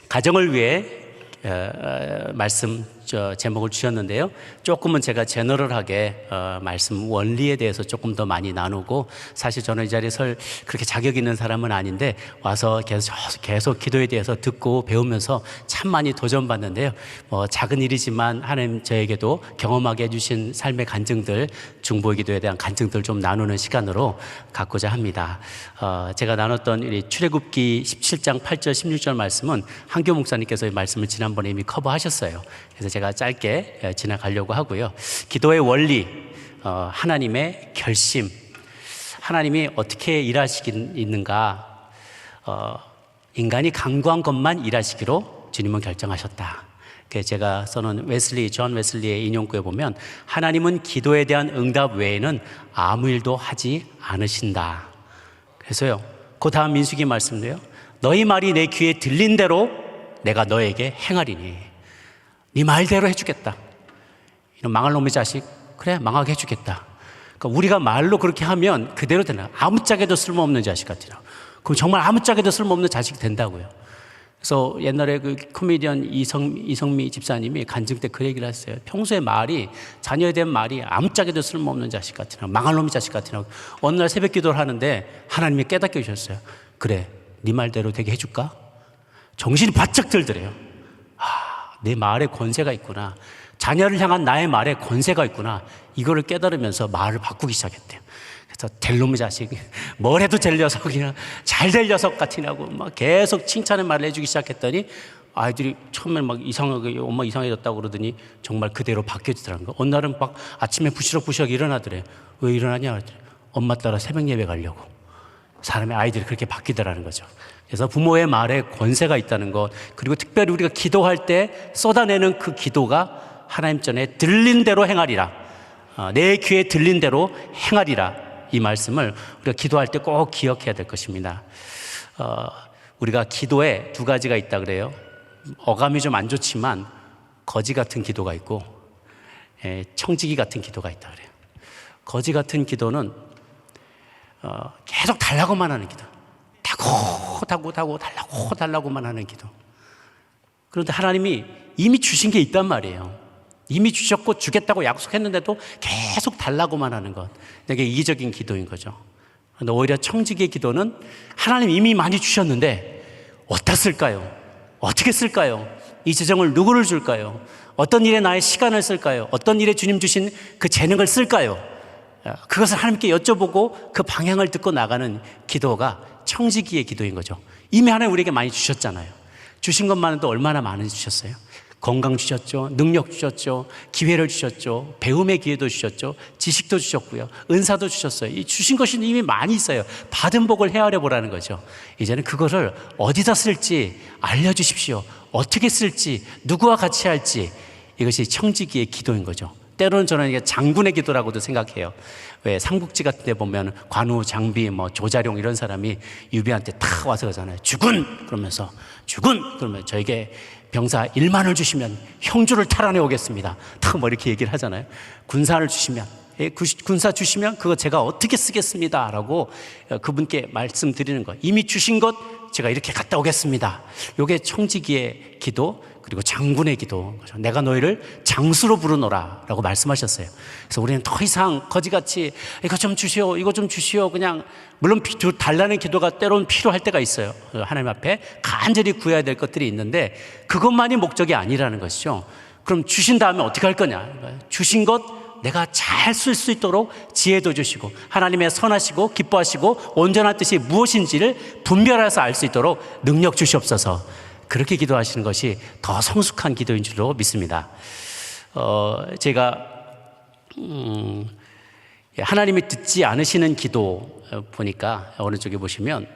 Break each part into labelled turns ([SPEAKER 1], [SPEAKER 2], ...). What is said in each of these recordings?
[SPEAKER 1] 가정을 위해 말씀 제목을 주셨는데요. 조금은 제가 제너럴하게 말씀 원리에 대해서 조금 더 많이 나누고, 사실 저는 이 자리에 설 그렇게 자격 있는 사람은 아닌데 와서 계속 기도에 대해서 듣고 배우면서 참 많이 도전받는데요. 작은 일이지만 하나님 저에게도 경험하게 해주신 삶의 간증들, 중보의 기도에 대한 간증들 좀 나누는 시간으로 갖고자 합니다. 제가 나눴던 이 출애굽기 17장 8절 16절 말씀은 한교 목사님께서 이 말씀을 지난번에 이미 커버하셨어요. 그래서 제가 짧게 지나가려고 하고요. 기도의 원리, 하나님의 결심, 하나님이 어떻게 일하시는가, 인간이 간구한 것만 일하시기로 주님은 결정하셨다. 제가 써놓은 존 웨슬리의 인용구에 보면 하나님은 기도에 대한 응답 외에는 아무 일도 하지 않으신다. 그래서요, 그 다음 민수기 말씀도요, 너희 말이 내 귀에 들린 대로 내가 너에게 행하리니. 네 말대로 해주겠다. 이런 망할 놈의 자식, 그래 망하게 해주겠다. 그러니까 우리가 말로 그렇게 하면 그대로 되나. 아무짝에도 쓸모없는 자식 같으라. 그럼 정말 아무짝에도 쓸모없는 자식이 된다고요. 그래서 옛날에 그 코미디언 이성미 집사님이 간증 때 그 얘기를 했어요. 평소에 말이, 자녀에 대한 말이 아무짝에도 쓸모없는 자식 같으라, 망할 놈의 자식 같으라. 어느 날 새벽 기도를 하는데 하나님이 깨닫게 해주셨어요. 그래, 네 말대로 되게 해줄까? 정신이 바짝 들더래요. 내 말에 권세가 있구나. 자녀를 향한 나의 말에 권세가 있구나. 이거를 깨달으면서 말을 바꾸기 시작했대요. 그래서 될 놈의 자식, 뭘 해도 될 녀석이나 잘 될 녀석 같으냐고 막 계속 칭찬의 말을 해주기 시작했더니 아이들이 처음에 막 이상하게, 엄마 이상해졌다고 그러더니 정말 그대로 바뀌어지더라는 거예요. 어느 날은 막 아침에 부시럭부시럭 일어나더래요. 왜 일어나냐 그랬더니 엄마 따라 새벽 예배 가려고. 사람의 아이들이 그렇게 바뀌더라는 거죠. 그래서 부모의 말에 권세가 있다는 것, 그리고 특별히 우리가 기도할 때 쏟아내는 그 기도가 하나님 전에 들린 대로 행하리라, 내 귀에 들린 대로 행하리라, 이 말씀을 우리가 기도할 때 꼭 기억해야 될 것입니다. 우리가 기도에 두 가지가 있다 그래요. 어감이 좀 안 좋지만 거지 같은 기도가 있고 청지기 같은 기도가 있다 그래요. 거지 같은 기도는 계속 달라고만 하는 기도, 달라고만 하는 기도. 그런데 하나님이 이미 주신 게 있단 말이에요. 이미 주셨고 주겠다고 약속했는데도 계속 달라고만 하는 것, 되게 이기적인 기도인 거죠. 그런데 오히려 청지기의 기도는 하나님 이미 많이 주셨는데 어디다 쓸까요? 어떻게 쓸까요? 이 재정을 누구를 줄까요? 어떤 일에 나의 시간을 쓸까요? 어떤 일에 주님 주신 그 재능을 쓸까요? 그것을 하나님께 여쭤보고 그 방향을 듣고 나가는 기도가 청지기의 기도인 거죠. 이미 하나님 우리에게 많이 주셨잖아요. 주신 것만으로도 얼마나 많이 주셨어요. 건강 주셨죠, 능력 주셨죠, 기회를 주셨죠, 배움의 기회도 주셨죠, 지식도 주셨고요, 은사도 주셨어요. 이 주신 것이 이미 많이 있어요. 받은 복을 헤아려 보라는 거죠. 이제는 그거를 어디다 쓸지 알려주십시오. 어떻게 쓸지, 누구와 같이 할지, 이것이 청지기의 기도인 거죠. 때로는 저는 이게 장군의 기도라고도 생각해요. 왜 삼국지 같은 데 보면 관우, 장비, 조자룡 이런 사람이 유비한테 탁 와서 그러잖아요. 주군! 그러면서 주군! 그러면 저에게 병사 1만을 주시면 형주를 탈환해 오겠습니다. 탁 이렇게 얘기를 하잖아요. 군사를 주시면, 군사 주시면 그거 제가 어떻게 쓰겠습니다. 라고 그분께 말씀드리는 거. 이미 주신 것 제가 이렇게 갔다 오겠습니다. 이게 청지기의 기도, 그리고 장군의 기도. 내가 너희를 장수로 부르노라 라고 말씀하셨어요. 그래서 우리는 더 이상 거지같이 이거 좀 주시오, 이거 좀 주시오, 그냥, 물론 달라는 기도가 때로는 필요할 때가 있어요. 하나님 앞에 간절히 구해야 될 것들이 있는데 그것만이 목적이 아니라는 것이죠. 그럼 주신 다음에 어떻게 할 거냐? 주신 것 내가 잘 쓸 수 있도록 지혜도 주시고, 하나님의 선하시고 기뻐하시고 온전한 뜻이 무엇인지를 분별해서 알 수 있도록 능력 주시옵소서. 그렇게 기도하시는 것이 더 성숙한 기도인 줄로 믿습니다. 제가 하나님이 듣지 않으시는 기도 보니까 어느 쪽에 보시면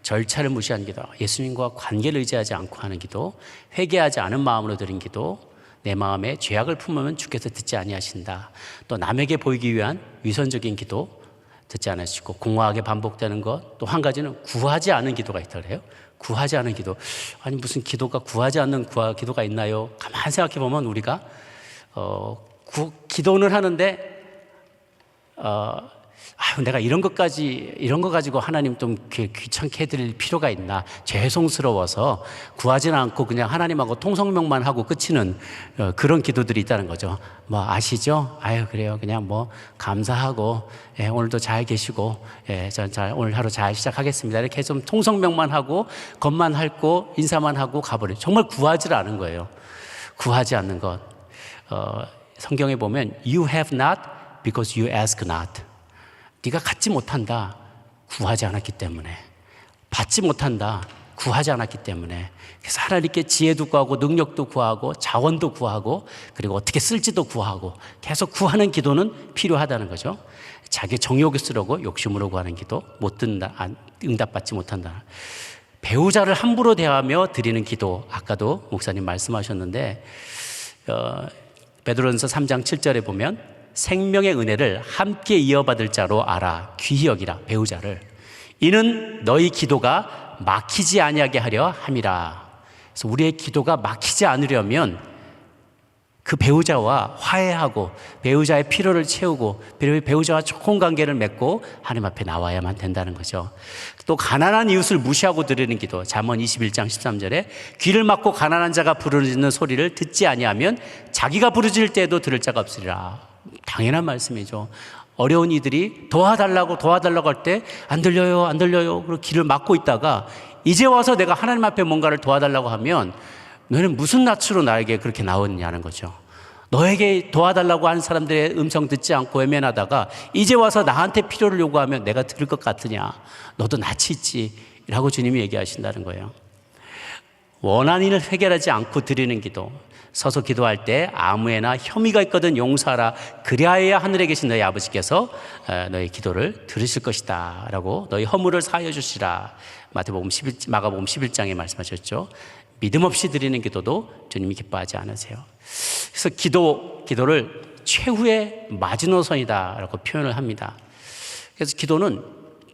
[SPEAKER 1] 절차를 무시한 기도, 예수님과 관계를 의지하지 않고 하는 기도, 회개하지 않은 마음으로 드린 기도, 내 마음에 죄악을 품으면 주께서 듣지 아니하신다. 또 남에게 보이기 위한 위선적인 기도 듣지 않으시고, 공허하게 반복되는 것. 또 한 가지는 구하지 않은 기도가 있다 그래요. 구하지 않은 기도. 아니 무슨 기도가 구하지 않는 기도가 있나요? 가만히 생각해 보면 우리가 기도는 하는데 아유, 내가 이런 거 가지고 하나님 좀 귀찮게 해드릴 필요가 있나? 죄송스러워서 구하지는 않고 그냥 하나님하고 통성명만 하고 끝이는 그런 기도들이 있다는 거죠. 뭐 아시죠? 아유, 그래요. 그냥 뭐 감사하고, 예, 오늘도 잘 계시고, 예, 오늘 하루 잘 시작하겠습니다. 이렇게 좀 통성명만 하고, 겉만 핥고, 인사만 하고 가버려요. 정말 구하지 않은 거예요. 구하지 않는 것. 성경에 보면, you have not because you ask not. 네가 갖지 못한다. 구하지 않았기 때문에. 받지 못한다. 구하지 않았기 때문에. 그래서 하나님께 지혜도 구하고 능력도 구하고 자원도 구하고 그리고 어떻게 쓸지도 구하고 계속 구하는 기도는 필요하다는 거죠. 자기 정욕을 쓰려고 욕심으로 구하는 기도 못 듣는다. 응답받지 못한다. 배우자를 함부로 대하며 드리는 기도, 아까도 목사님 말씀하셨는데 베드로전서 3장 7절에 보면 생명의 은혜를 함께 이어받을 자로 알아. 귀히 여기라. 배우자를. 이는 너희 기도가 막히지 아니하게 하려 함이라. 그래서 우리의 기도가 막히지 않으려면 그 배우자와 화해하고 배우자의 필요를 채우고 배우자와 좋은 관계를 맺고 하나님 앞에 나와야만 된다는 거죠. 또 가난한 이웃을 무시하고 드리는 기도. 잠언 21장 13절에 귀를 막고 가난한 자가 부르짖는 소리를 듣지 아니하면 자기가 부르짖을 때에도 들을 자가 없으리라. 당연한 말씀이죠. 어려운 이들이 도와달라고 할 때 안 들려요. 그리고 귀를 막고 있다가 이제 와서 내가 하나님 앞에 뭔가를 도와달라고 하면 너는 무슨 낯으로 나에게 그렇게 나오느냐는 거죠. 너에게 도와달라고 하는 사람들의 음성 듣지 않고 외면하다가 이제 와서 나한테 필요를 요구하면 내가 들을 것 같으냐. 너도 낯이 있지. 라고 주님이 얘기하신다는 거예요. 원한인을 해결하지 않고 드리는 기도. 서서 기도할 때 아무에나 혐의가 있거든 용서하라. 그리하여야 하늘에 계신 너희 아버지께서 너희 기도를 들으실 것이다 라고 너희 허물을 사하여 주시라. 마가복음 11장에 말씀하셨죠. 믿음 없이 드리는 기도도 주님이 기뻐하지 않으세요. 그래서 기도를 최후의 마지노선이다 라고 표현을 합니다. 그래서 기도는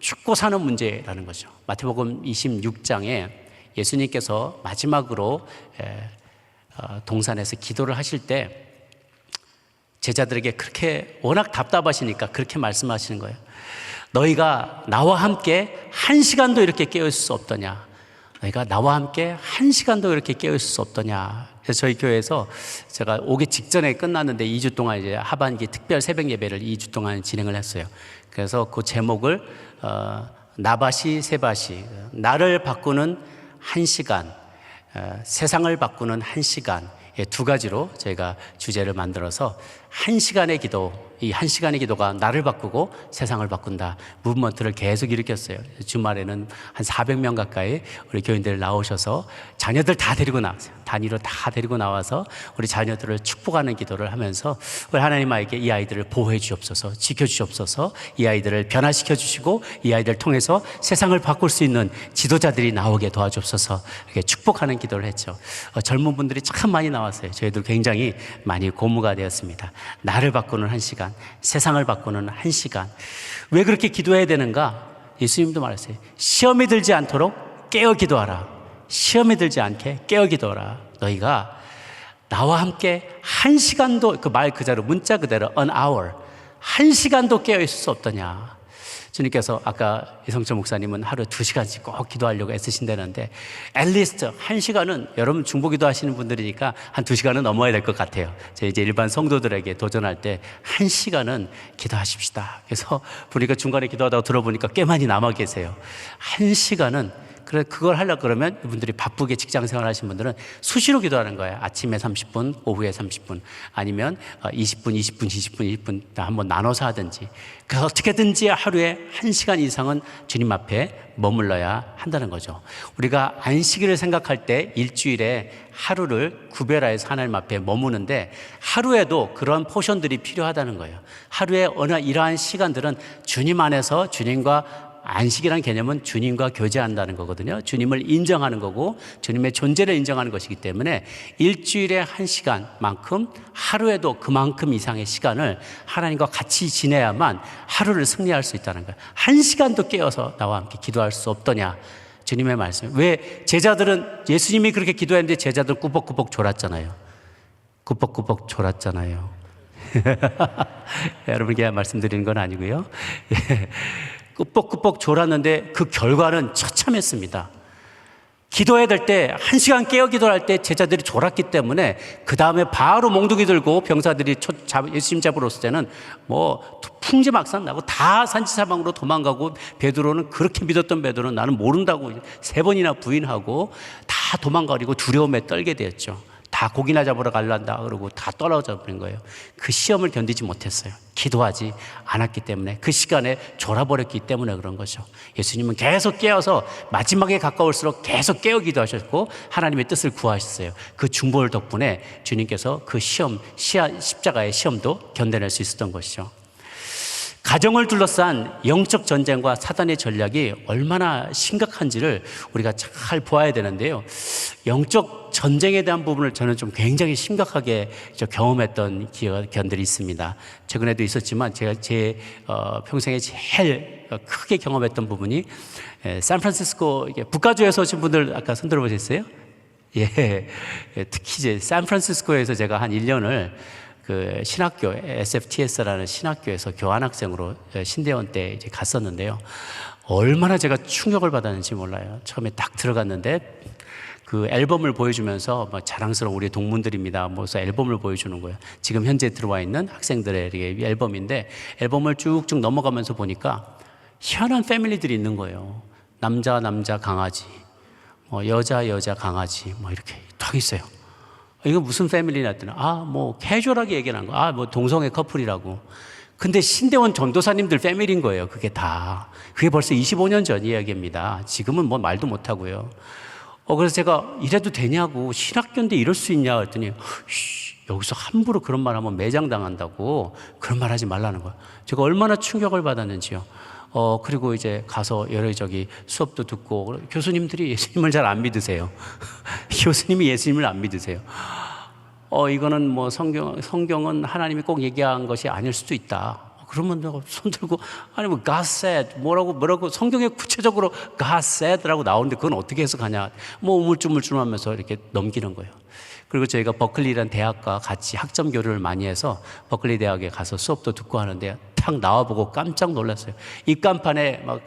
[SPEAKER 1] 죽고 사는 문제라는 거죠. 마태복음 26장에 예수님께서 마지막으로 동산에서 기도를 하실 때 제자들에게 그렇게 워낙 답답하시니까 그렇게 말씀하시는 거예요. 너희가 나와 함께 1시간도 이렇게 깨어있을 수 없더냐. 너희가 나와 함께 1시간도 이렇게 깨어있을 수 없더냐. 그래서 저희 교회에서 제가 오기 직전에 끝났는데 2주 동안 이제 하반기 특별 새벽 예배를 2주 동안 진행을 했어요. 그래서 그 제목을 나바시 세바시, 나를 바꾸는 1시간, 세상을 바꾸는 1시간, 두 가지로 저희가 주제를 만들어서 1시간의 기도, 이 1시간의 기도가 나를 바꾸고 세상을 바꾼다 무브먼트를 계속 일으켰어요. 주말에는 한 400명 가까이 우리 교인들 나오셔서 자녀들 다 데리고 나왔어요. 단위로 다 데리고 나와서 우리 자녀들을 축복하는 기도를 하면서 우리 하나님에게 이 아이들을 보호해 주옵소서, 지켜 주옵소서, 이 아이들을 변화시켜 주시고 이 아이들을 통해서 세상을 바꿀 수 있는 지도자들이 나오게 도와주옵소서, 이렇게 축복하는 기도를 했죠. 젊은 분들이 참 많이 나왔어요. 저희들 굉장히 많이 고무가 되었습니다. 나를 바꾸는 1시간, 세상을 바꾸는 1시간. 왜 그렇게 기도해야 되는가? 예수님도 말했어요. 시험에 들지 않도록 깨어 기도하라. 시험에 들지 않게 깨어 기도하라. 너희가 나와 함께 1시간도, 그 말 그대로 문자 그대로 an hour, 1시간도 깨어 있을 수 없더냐. 주님께서 아까 이성철 목사님은 하루 2시간씩 꼭 기도하려고 애쓰신다는데 at least 1시간은 여러분 중보기도 하시는 분들이니까 한 2시간은 넘어야 될 것 같아요. 저희 이제 일반 성도들에게 도전할 때 1시간은 기도하십시다. 그래서 보니까 중간에 기도하다가 들어보니까 꽤 많이 남아 계세요. 1시간은 그걸 하려고 그러면 이분들이 바쁘게 직장 생활 하시는 분들은 수시로 기도하는 거예요. 아침에 30분, 오후에 30분, 아니면 20분, 20분, 20분, 20분 한번 나눠서 하든지. 그래서 어떻게든지 하루에 1시간 이상은 주님 앞에 머물러야 한다는 거죠. 우리가 안식일을 생각할 때 일주일에 하루를 구별하여서 하나님 앞에 머무는데 하루에도 그런 포션들이 필요하다는 거예요. 하루에 어느 이러한 시간들은 주님 안에서 주님과 안식이라는 개념은 주님과 교제한다는 거거든요. 주님을 인정하는 거고 주님의 존재를 인정하는 것이기 때문에 일주일에 1시간만큼 하루에도 그만큼 이상의 시간을 하나님과 같이 지내야만 하루를 승리할 수 있다는 거예요. 1시간도 깨어서 나와 함께 기도할 수 없더냐. 주님의 말씀. 왜 제자들은 예수님이 그렇게 기도했는데 제자들은 꾸벅꾸벅 졸았잖아요. 꾸벅꾸벅 졸았잖아요. 여러분께 말씀드리는 건 아니고요. 예. 꾸벅꾸벅 졸았는데 그 결과는 처참했습니다. 기도해야 될 때 1시간 깨어 기도할 때 제자들이 졸았기 때문에 그 다음에 바로 몽둥이 들고 병사들이 예수님 잡으러 왔을 때는 뭐 풍지막산 나고 다 산지사방으로 도망가고, 베드로는 그렇게 믿었던 베드로는 나는 모른다고 3번이나 부인하고 다 도망가리고 두려움에 떨게 되었죠. 다 고기나 잡으러 갈란다 그러고 다 떨어져 버린 거예요. 그 시험을 견디지 못했어요. 기도하지 않았기 때문에, 그 시간에 졸아버렸기 때문에 그런 거죠. 예수님은 계속 깨어서 마지막에 가까울수록 계속 깨어 기도하셨고 하나님의 뜻을 구하셨어요. 그 중보를 덕분에 주님께서 그 십자가의 시험도 견뎌낼 수 있었던 것이죠. 가정을 둘러싼 영적 전쟁과 사단의 전략이 얼마나 심각한지를 우리가 잘 보아야 되는데요. 영적 전쟁에 대한 부분을 저는 좀 굉장히 심각하게 경험했던 기억들이 있습니다. 최근에도 있었지만 제가 제 평생에 제일 크게 경험했던 부분이 샌프란시스코 북가주에서 오신 분들 아까 손 들어보셨어요? 예, 특히 이제 샌프란시스코에서 제가 한 1년을 그 신학교 SFTS라는 신학교에서 교환학생으로 신대원 때 이제 갔었는데요. 얼마나 제가 충격을 받았는지 몰라요. 처음에 딱 들어갔는데 그 앨범을 보여주면서 뭐 자랑스러운 우리 동문들입니다. 그래서 앨범을 보여주는 거예요. 지금 현재 들어와 있는 학생들의 앨범인데, 앨범을 쭉쭉 넘어가면서 보니까 희한한 패밀리들이 있는 거예요. 남자 강아지, 여자 강아지, 이렇게 딱 있어요. 이거 무슨 패밀리냐 했더니 뭐 캐주얼하게 얘기를 한 거. 뭐 동성애 커플이라고. 근데 신대원 전도사님들 패밀리인 거예요. 그게 다. 그게 벌써 25년 전 이야기입니다. 지금은 뭐 말도 못 하고요. 그래서 제가 이래도 되냐고, 신학교인데 이럴 수 있냐 했더니 여기서 함부로 그런 말 하면 매장당한다고, 그런 말 하지 말라는 거예요. 제가 얼마나 충격을 받았는지요. 그리고 이제 가서 여기저기 수업도 듣고, 교수님들이 예수님을 잘 안 믿으세요. 교수님이 예수님을 안 믿으세요. 이거는 뭐 성경은 하나님이 꼭 얘기한 것이 아닐 수도 있다. 그러면 내가 손 들고, 아니 뭐 God said 뭐라고 성경에 구체적으로 God said라고 나오는데 그건 어떻게 해석하냐, 뭐 우물쭈물쭈물하면서 이렇게 넘기는 거예요. 그리고 저희가 버클리라는 대학과 같이 학점 교류를 많이 해서 버클리 대학에 가서 수업도 듣고 하는데 딱 나와보고 깜짝 놀랐어요. 입간판에 막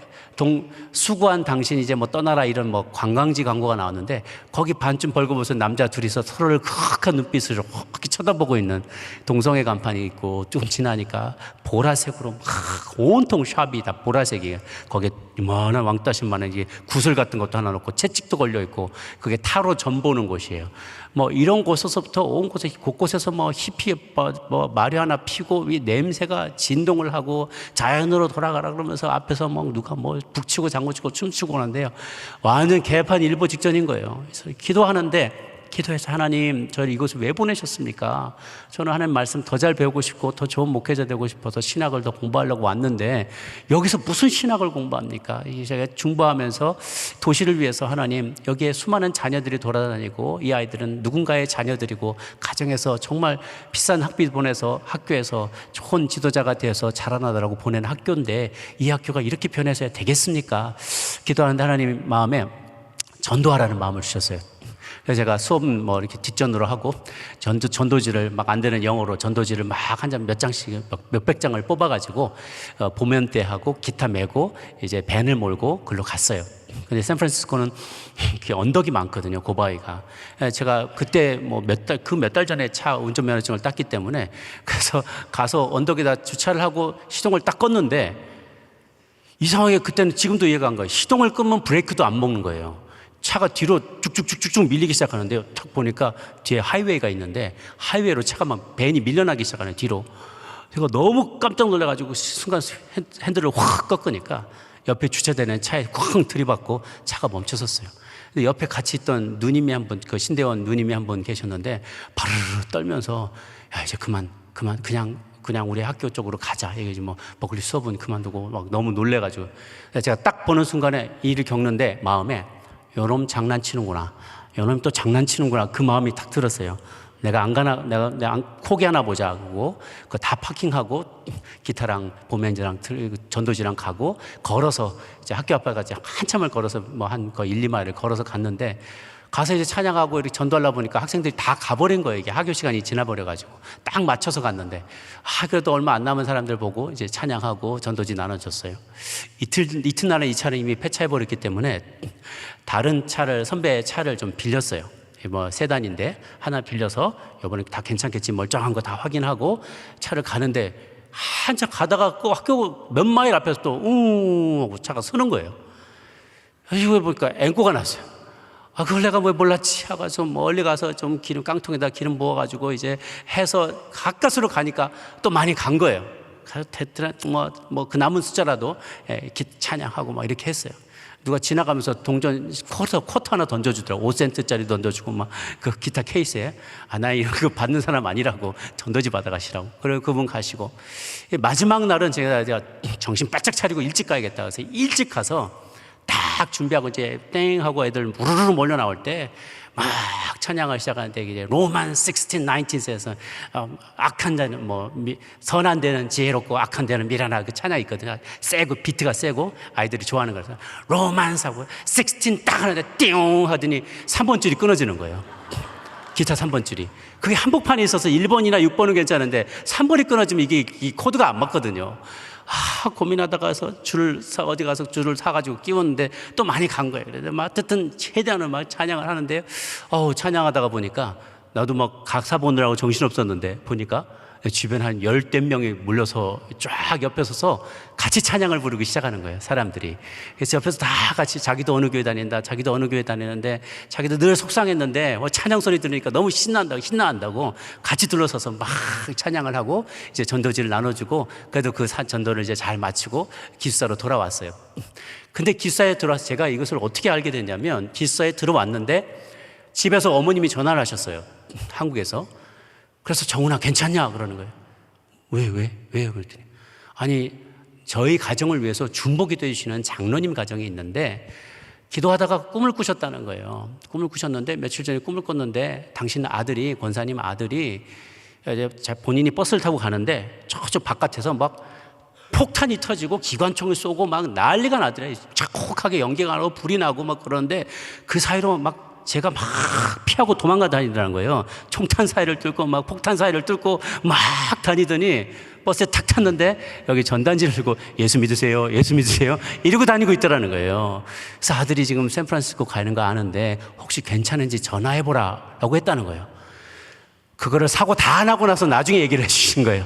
[SPEAKER 1] 수고한 당신 이제 뭐 떠나라 이런 뭐 관광지 광고가 나왔는데, 거기 반쯤 벌거벗은 남자 둘이서 서로를 크악한 눈빛으로 이렇게 쳐다보고 있는 동성애 간판이 있고, 좀 지나니까 보라색으로 막 온통 샵이 다 보라색이에요. 거기에 이만한 왕따신만한 구슬 같은 것도 하나 놓고 채찍도 걸려 있고, 그게 타로 점 보는 곳이에요. 뭐 이런 곳에서부터 온 곳에 곳곳에서 뭐 히피 뭐 마리화나 피고 이 냄새가 진동을 하고 자연으로 돌아가라 그러면서 앞에서 뭐 누가 뭐 북치고 장구치고 춤추고 하는데요. 완전 개판 일보 직전인 거예요. 그래서 기도하는데, 기도해서 하나님 저를 이곳에 왜 보내셨습니까? 저는 하나님 말씀 더 잘 배우고 싶고 더 좋은 목회자 되고 싶어서 신학을 더 공부하려고 왔는데 여기서 무슨 신학을 공부합니까? 제가 중보하면서 도시를 위해서 하나님, 여기에 수많은 자녀들이 돌아다니고 이 아이들은 누군가의 자녀들이고 가정에서 정말 비싼 학비 보내서 학교에서 좋은 지도자가 되어서 자라나더라고 보낸 학교인데 이 학교가 이렇게 변해서야 되겠습니까? 기도하는데 하나님 마음에 전도하라는 마음을 주셨어요. 그래서 제가 수업 뭐 이렇게 뒷전으로 하고 전도지를 막 안 되는 영어로 전도지를 막 한 장 몇 장씩 몇백 장을 뽑아가지고 보면대 하고 기타 메고 이제 밴을 몰고 글로 갔어요. 근데 샌프란시스코는 언덕이 많거든요. 고바위가. 제가 그때 뭐 몇 달 전에 차 운전면허증을 땄기 때문에 그래서 가서 언덕에다 주차를 하고 시동을 딱 껐는데 이상하게 그때는 지금도 이해가 안 가요. 시동을 끄면 브레이크도 안 먹는 거예요. 차가 뒤로 쭉쭉쭉쭉 밀리기 시작하는데요. 탁 보니까 뒤에 하이웨이가 있는데 하이웨이로 차가 막 밴이 밀려나기 시작하네요. 뒤로. 제가 너무 깜짝 놀라가지고 순간 핸들을 확 꺾으니까 옆에 주차되는 차에 쾅 들이받고 차가 멈춰섰어요. 근데 옆에 같이 있던 누님이 한 분, 그 신대원 누님이 한 분 계셨는데 바르르 떨면서 야 이제 그냥 우리 학교 쪽으로 가자. 이게 뭐 버클리 수업은 그만두고 막 너무 놀래가지고 제가 딱 보는 순간에 이 일을 겪는데 마음에 요놈 장난치는구나. 요놈 또 장난치는구나. 그 마음이 딱 들었어요. 내가 포기하나 보자 하고 그거 다 파킹하고 기타랑 보면지랑 전도지랑 가고 걸어서 이제 학교 앞에까지 한참을 걸어서 뭐 한 1, 2마일을 걸어서 갔는데 가서 이제 찬양하고 이렇게 전도하려 보니까 학생들이 다 가버린 거예요. 이게 학교 시간이 지나버려가지고. 딱 맞춰서 갔는데, 그래도 얼마 안 남은 사람들 보고 이제 찬양하고 전도지 나눠줬어요. 이튿날에 이 차를 이미 폐차해버렸기 때문에 다른 차를, 선배 차를 좀 빌렸어요. 뭐 세단인데 하나 빌려서 이번에 다 괜찮겠지, 멀쩡한 거 다 확인하고 차를 가는데 한참 가다가 그 학교 몇 마일 앞에서 또 하고 차가 서는 거예요. 이거 보니까 앵꼬가 났어요. 그걸 내가 왜 몰랐지 하고 좀 멀리 가서 좀 기름, 깡통에다 기름 부어가지고 이제 해서 가까스로 가니까 또 많이 간 거예요. 그래서 그 남은 숫자라도 찬양하고 막 이렇게 했어요. 누가 지나가면서 동전 쿼터 하나 던져주더라고. 5센트짜리 던져주고 막 그 기타 케이스에. 나 이런 거 받는 사람 아니라고, 전도지 받아가시라고. 그리고 그분 가시고. 마지막 날은 제가 정신 바짝 차리고 일찍 가야겠다. 그래서 일찍 가서 딱 준비하고 이제 땡 하고 애들 무르르 몰려 나올 때 막 찬양을 시작하는데, 이제 로만 16, 19에서 악한 자는 선한 데는 지혜롭고 악한 데는 미련하다, 그 찬양이 있거든요. 세고 비트가 세고 아이들이 좋아하는 거라서 로만사고 16 딱 하는데 띵 하더니 3번 줄이 끊어지는 거예요. 기타 3번 줄이. 그게 한복판에 있어서 1번이나 6번은 괜찮은데 3번이 끊어지면 이게 이 코드가 안 맞거든요. 고민하다가 어디 가서 줄을 사가지고 끼웠는데 또 많이 간 거예요. 그래서 어쨌든 최대한을 막 찬양을 하는데요. 찬양하다가 보니까 나도 막 각사 보느라고 정신없었는데 보니까 주변 한 10대 명이 몰려서 쫙 옆에 서서 같이 찬양을 부르기 시작하는 거예요, 사람들이. 그래서 옆에서 다 같이 자기도 어느 교회 다닌다, 자기도 어느 교회 다니는데 자기도 늘 속상했는데 찬양 소리 들으니까 너무 신나한다고 같이 둘러서서 막 찬양을 하고 이제 전도지를 나눠주고, 그래도 그 전도를 이제 잘 마치고 기숙사로 돌아왔어요. 근데 기숙사에 들어와서 제가 이것을 어떻게 알게 됐냐면, 기숙사에 들어왔는데 집에서 어머님이 전화를 하셨어요, 한국에서. 그래서 정훈아 괜찮냐 그러는 거예요. 왜요? 그랬더니 아니, 저희 가정을 위해서 중보기도 해주시는 장로님 가정이 있는데 기도하다가 꿈을 꾸셨다는 거예요. 꿈을 꾸셨는데 며칠 전에 꿈을 꿨는데 당신 아들이, 권사님 아들이 본인이 버스를 타고 가는데 저쪽 바깥에서 막 폭탄이 터지고 기관총을 쏘고 막 난리가 나더래요. 자욱하게 연기가 나고 불이 나고 막 그러는데 그 사이로 막 제가 막 피하고 도망가 다니더라는 거예요. 총탄 사이를 뚫고 막 폭탄 사이를 뚫고 막 다니더니 버스에 탁 탔는데 여기 전단지를 들고 예수 믿으세요 이러고 다니고 있더라는 거예요. 그래서 아들이 지금 샌프란시스코 가는 거 아는데 혹시 괜찮은지 전화해보라 라고 했다는 거예요. 그거를 사고 다 나고 나서 나중에 얘기를 해주신 거예요.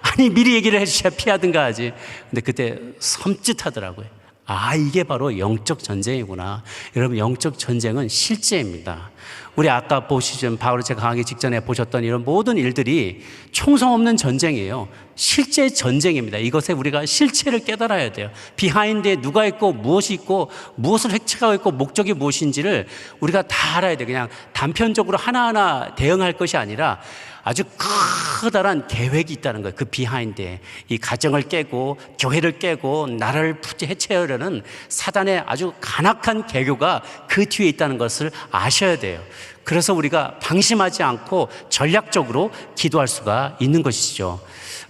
[SPEAKER 1] 아니, 미리 얘기를 해주셔야 피하든가 하지. 근데 그때 섬찟하더라고요. 이게 바로 영적 전쟁이구나. 여러분, 영적 전쟁은 실제입니다. 우리 아까 보시죠. 바로 제가 강하기 직전에 보셨던 이런 모든 일들이 총성 없는 전쟁이에요. 실제 전쟁입니다. 이것에 우리가 실체를 깨달아야 돼요. 비하인드에 누가 있고 무엇이 있고 무엇을 획책하고 있고 목적이 무엇인지를 우리가 다 알아야 돼요. 그냥 단편적으로 하나하나 대응할 것이 아니라 아주 커다란 계획이 있다는 거예요. 그 비하인드에 이 가정을 깨고 교회를 깨고 나라를 해체하려는 사단의 아주 간악한 계교가 그 뒤에 있다는 것을 아셔야 돼요. 그래서 우리가 방심하지 않고 전략적으로 기도할 수가 있는 것이죠.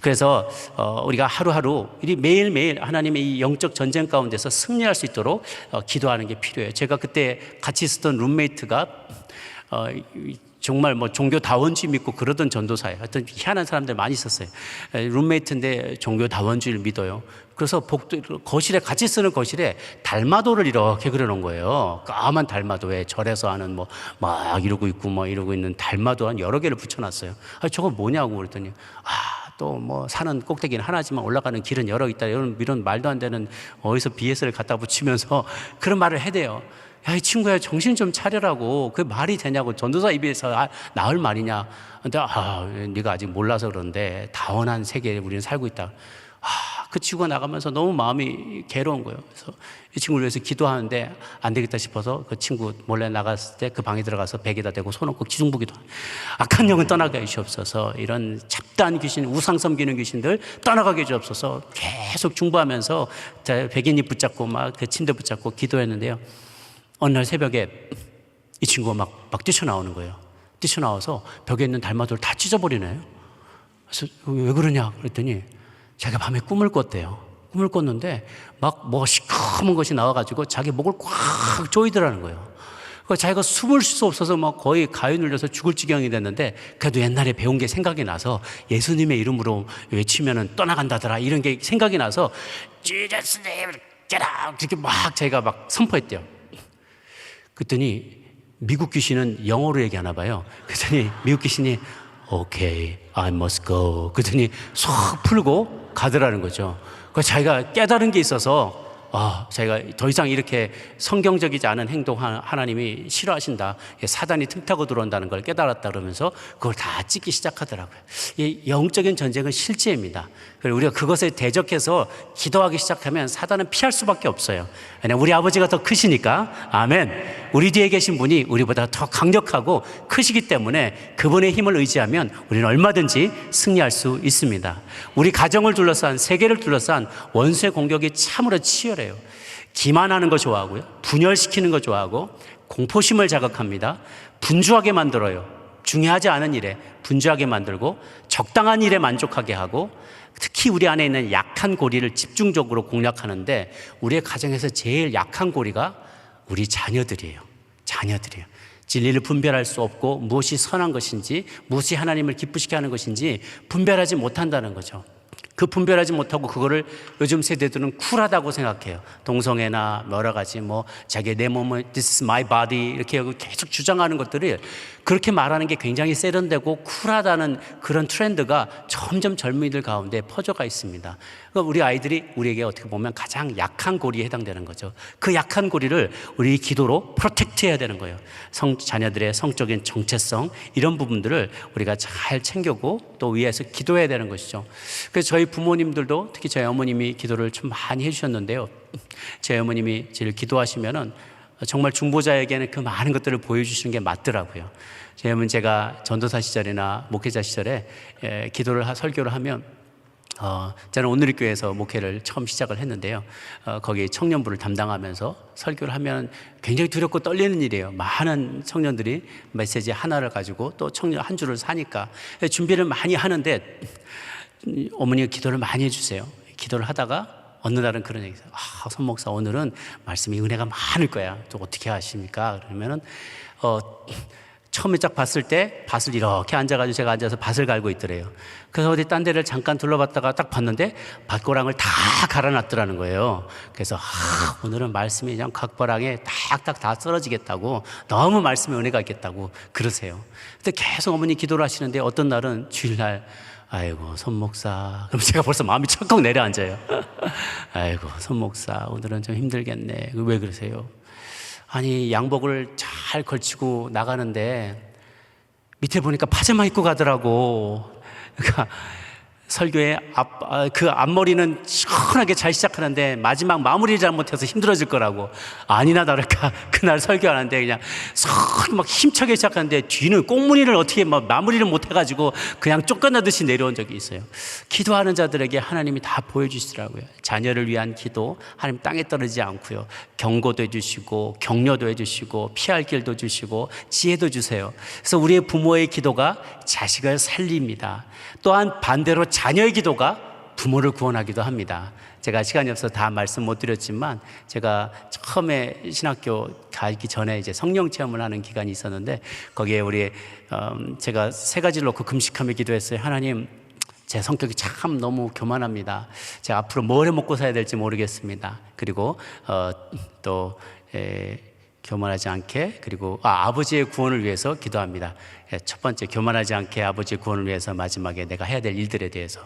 [SPEAKER 1] 그래서 우리가 하루하루 매일매일 하나님의 이 영적 전쟁 가운데서 승리할 수 있도록 기도하는 게 필요해요. 제가 그때 같이 있었던 룸메이트가 정말 종교다원주의 믿고 그러던 전도사예요. 하여튼 희한한 사람들 많이 있었어요. 룸메이트인데 종교다원주의를 믿어요. 그래서 거실에, 같이 쓰는 거실에 달마도를 이렇게 그려놓은 거예요. 까만 달마도에 절에서 하는 막 이러고 있고 이러고 있는 달마도 한 여러 개를 붙여놨어요. 저거 뭐냐고 그랬더니 또 산은 꼭대기는 하나지만 올라가는 길은 여러 있다. 이런 말도 안 되는 어디서 BS를 갖다 붙이면서 그런 말을 해대요. 야, 이 친구야, 정신 좀 차려라고. 그게 말이 되냐고. 전도사 입에서 나을 말이냐. 근데 네가 아직 몰라서 그런데 다원한 세계에 우리는 살고 있다. 그 친구가 나가면서 너무 마음이 괴로운 거예요. 그래서 이 친구를 위해서 기도하는데 안 되겠다 싶어서 그 친구 몰래 나갔을 때 그 방에 들어가서 벽에다 대고 손 얹고 기중부기도 악한 영은 떠나게 해주옵소서. 이런 잡다한 귀신, 우상 섬기는 귀신들 떠나가게 해주옵소서. 계속 중보하면서 백인이 붙잡고 막 그 침대 붙잡고 기도했는데요. 어느 날 새벽에 이 친구가 막 뛰쳐나오는 거예요. 뛰쳐나와서 벽에 있는 달마도를 다 찢어버리네요. 그래서 왜 그러냐 그랬더니 자기가 밤에 꿈을 꿨대요. 꿈을 꿨는데 시커먼 것이 나와가지고 자기 목을 꽉 조이더라는 거예요. 자기가 숨을 쉴 수 없어서 막 거의 가위 눌려서 죽을 지경이 됐는데 그래도 옛날에 배운 게 생각이 나서 예수님의 이름으로 외치면은 떠나간다더라 이런 게 생각이 나서 Jesus name, get out 이렇게 막 자기가 막 선포했대요. 그랬더니 미국 귀신은 영어로 얘기하나 봐요. 그랬더니 미국 귀신이 Okay, I must go. 그랬더니 쏙 풀고 가더라는 거죠. 자기가 깨달은 게 있어서 자기가 더 이상 이렇게 성경적이지 않은 행동 하나님이 싫어하신다. 사단이 틈타고 들어온다는 걸 깨달았다 그러면서 그걸 다 찍기 시작하더라고요. 이 영적인 전쟁은 실제입니다. 그리고 우리가 그것에 대적해서 기도하기 시작하면 사단은 피할 수밖에 없어요. 왜냐하면 우리 아버지가 더 크시니까. 아멘. 우리 뒤에 계신 분이 우리보다 더 강력하고 크시기 때문에 그분의 힘을 의지하면 우리는 얼마든지 승리할 수 있습니다. 우리 가정을 둘러싼, 세계를 둘러싼 원수의 공격이 참으로 치열해요. 기만하는 거 좋아하고요, 분열시키는 거 좋아하고, 공포심을 자극합니다. 분주하게 만들어요. 중요하지 않은 일에 분주하게 만들고, 적당한 일에 만족하게 하고, 특히 우리 안에 있는 약한 고리를 집중적으로 공략하는데, 우리의 가정에서 제일 약한 고리가 우리 자녀들이에요. 자녀들이에요. 진리를 분별할 수 없고 무엇이 선한 것인지, 무엇이 하나님을 기쁘시게 하는 것인지 분별하지 못한다는 거죠. 그 분별하지 못하고 그거를 요즘 세대들은 쿨하다고 생각해요. 동성애나 여러 가지 자기 내 몸은 this is my body 이렇게 계속 주장하는 것들을 그렇게 말하는 게 굉장히 세련되고 쿨하다는 그런 트렌드가 점점 젊은이들 가운데 퍼져가 있습니다. 그러니까 우리 아이들이 우리에게 어떻게 보면 가장 약한 고리에 해당되는 거죠. 그 약한 고리를 우리 기도로 프로텍트해야 되는 거예요. 자녀들의 성적인 정체성 이런 부분들을 우리가 잘 챙기고 또 위에서 기도해야 되는 것이죠. 그래서 저희 부모님들도 특히 저희 어머님이 기도를 좀 많이 해주셨는데요. 제 어머님이 제일 기도하시면은 정말 중보자에게는 그 많은 것들을 보여주시는 게 맞더라고요. 제가 전도사 시절이나 목회자 시절에 설교를 하면 저는 오늘리교회에서 목회를 처음 시작을 했는데요. 거기 청년부를 담당하면서 설교를 하면 굉장히 두렵고 떨리는 일이에요. 많은 청년들이 메시지 하나를 가지고 또 청년 한 주를 사니까 준비를 많이 하는데 어머니가 기도를 많이 해주세요. 기도를 하다가 어느 날은 그런 얘기 있어요. 손 목사 오늘은 말씀이 은혜가 많을 거야. 또 어떻게 하십니까? 그러면은 처음에 딱 봤을 때 밭을 이렇게 앉아가지고 제가 앉아서 밭을 갈고 있더래요. 그래서 어디 딴 데를 잠깐 둘러봤다가 딱 봤는데 밭고랑을 다 갈아놨더라는 거예요. 그래서 오늘은 말씀이 그냥 각고랑에 딱딱 다 쓰러지겠다고, 너무 말씀에 은혜가 있겠다고 그러세요. 근데 계속 어머니 기도를 하시는데 어떤 날은 주일날 아이고 손 목사, 그럼 제가 벌써 마음이 철컥 내려앉아요. 아이고 손 목사 오늘은 좀 힘들겠네. 왜 그러세요? 아니 양복을 잘 걸치고 나가는데 밑에 보니까 파자마 입고 가더라고. 그러니까 설교의 그 앞머리는 시원하게 잘 시작하는데 마지막 마무리를 잘못해서 힘들어질 거라고. 아니나 다를까 그날 설교하는데 그냥 막 힘차게 시작하는데 뒤는 꽁무니를 어떻게 마무리를 못해가지고 그냥 쫓겨나듯이 내려온 적이 있어요. 기도하는 자들에게 하나님이 다 보여주시더라고요. 자녀를 위한 기도, 하나님 땅에 떨어지지 않고요, 경고도 해주시고 격려도 해주시고 피할 길도 주시고 지혜도 주세요. 그래서 우리의 부모의 기도가 자식을 살립니다. 또한 반대로 자녀의 기도가 부모를 구원하기도 합니다. 제가 시간이 없어서 다 말씀 못 드렸지만 제가 처음에 신학교 가기 전에 이제 성령 체험을 하는 기간이 있었는데 거기에 제가 3가지를 놓고 금식하며 기도했어요. 하나님, 제 성격이 참 너무 교만합니다. 제가 앞으로 뭘 해먹고 살아야 될지 모르겠습니다. 그리고 교만하지 않게, 그리고 아버지의 구원을 위해서 기도합니다. 첫 번째, 교만하지 않게 아버지의 구원을 위해서, 마지막에 내가 해야 될 일들에 대해서.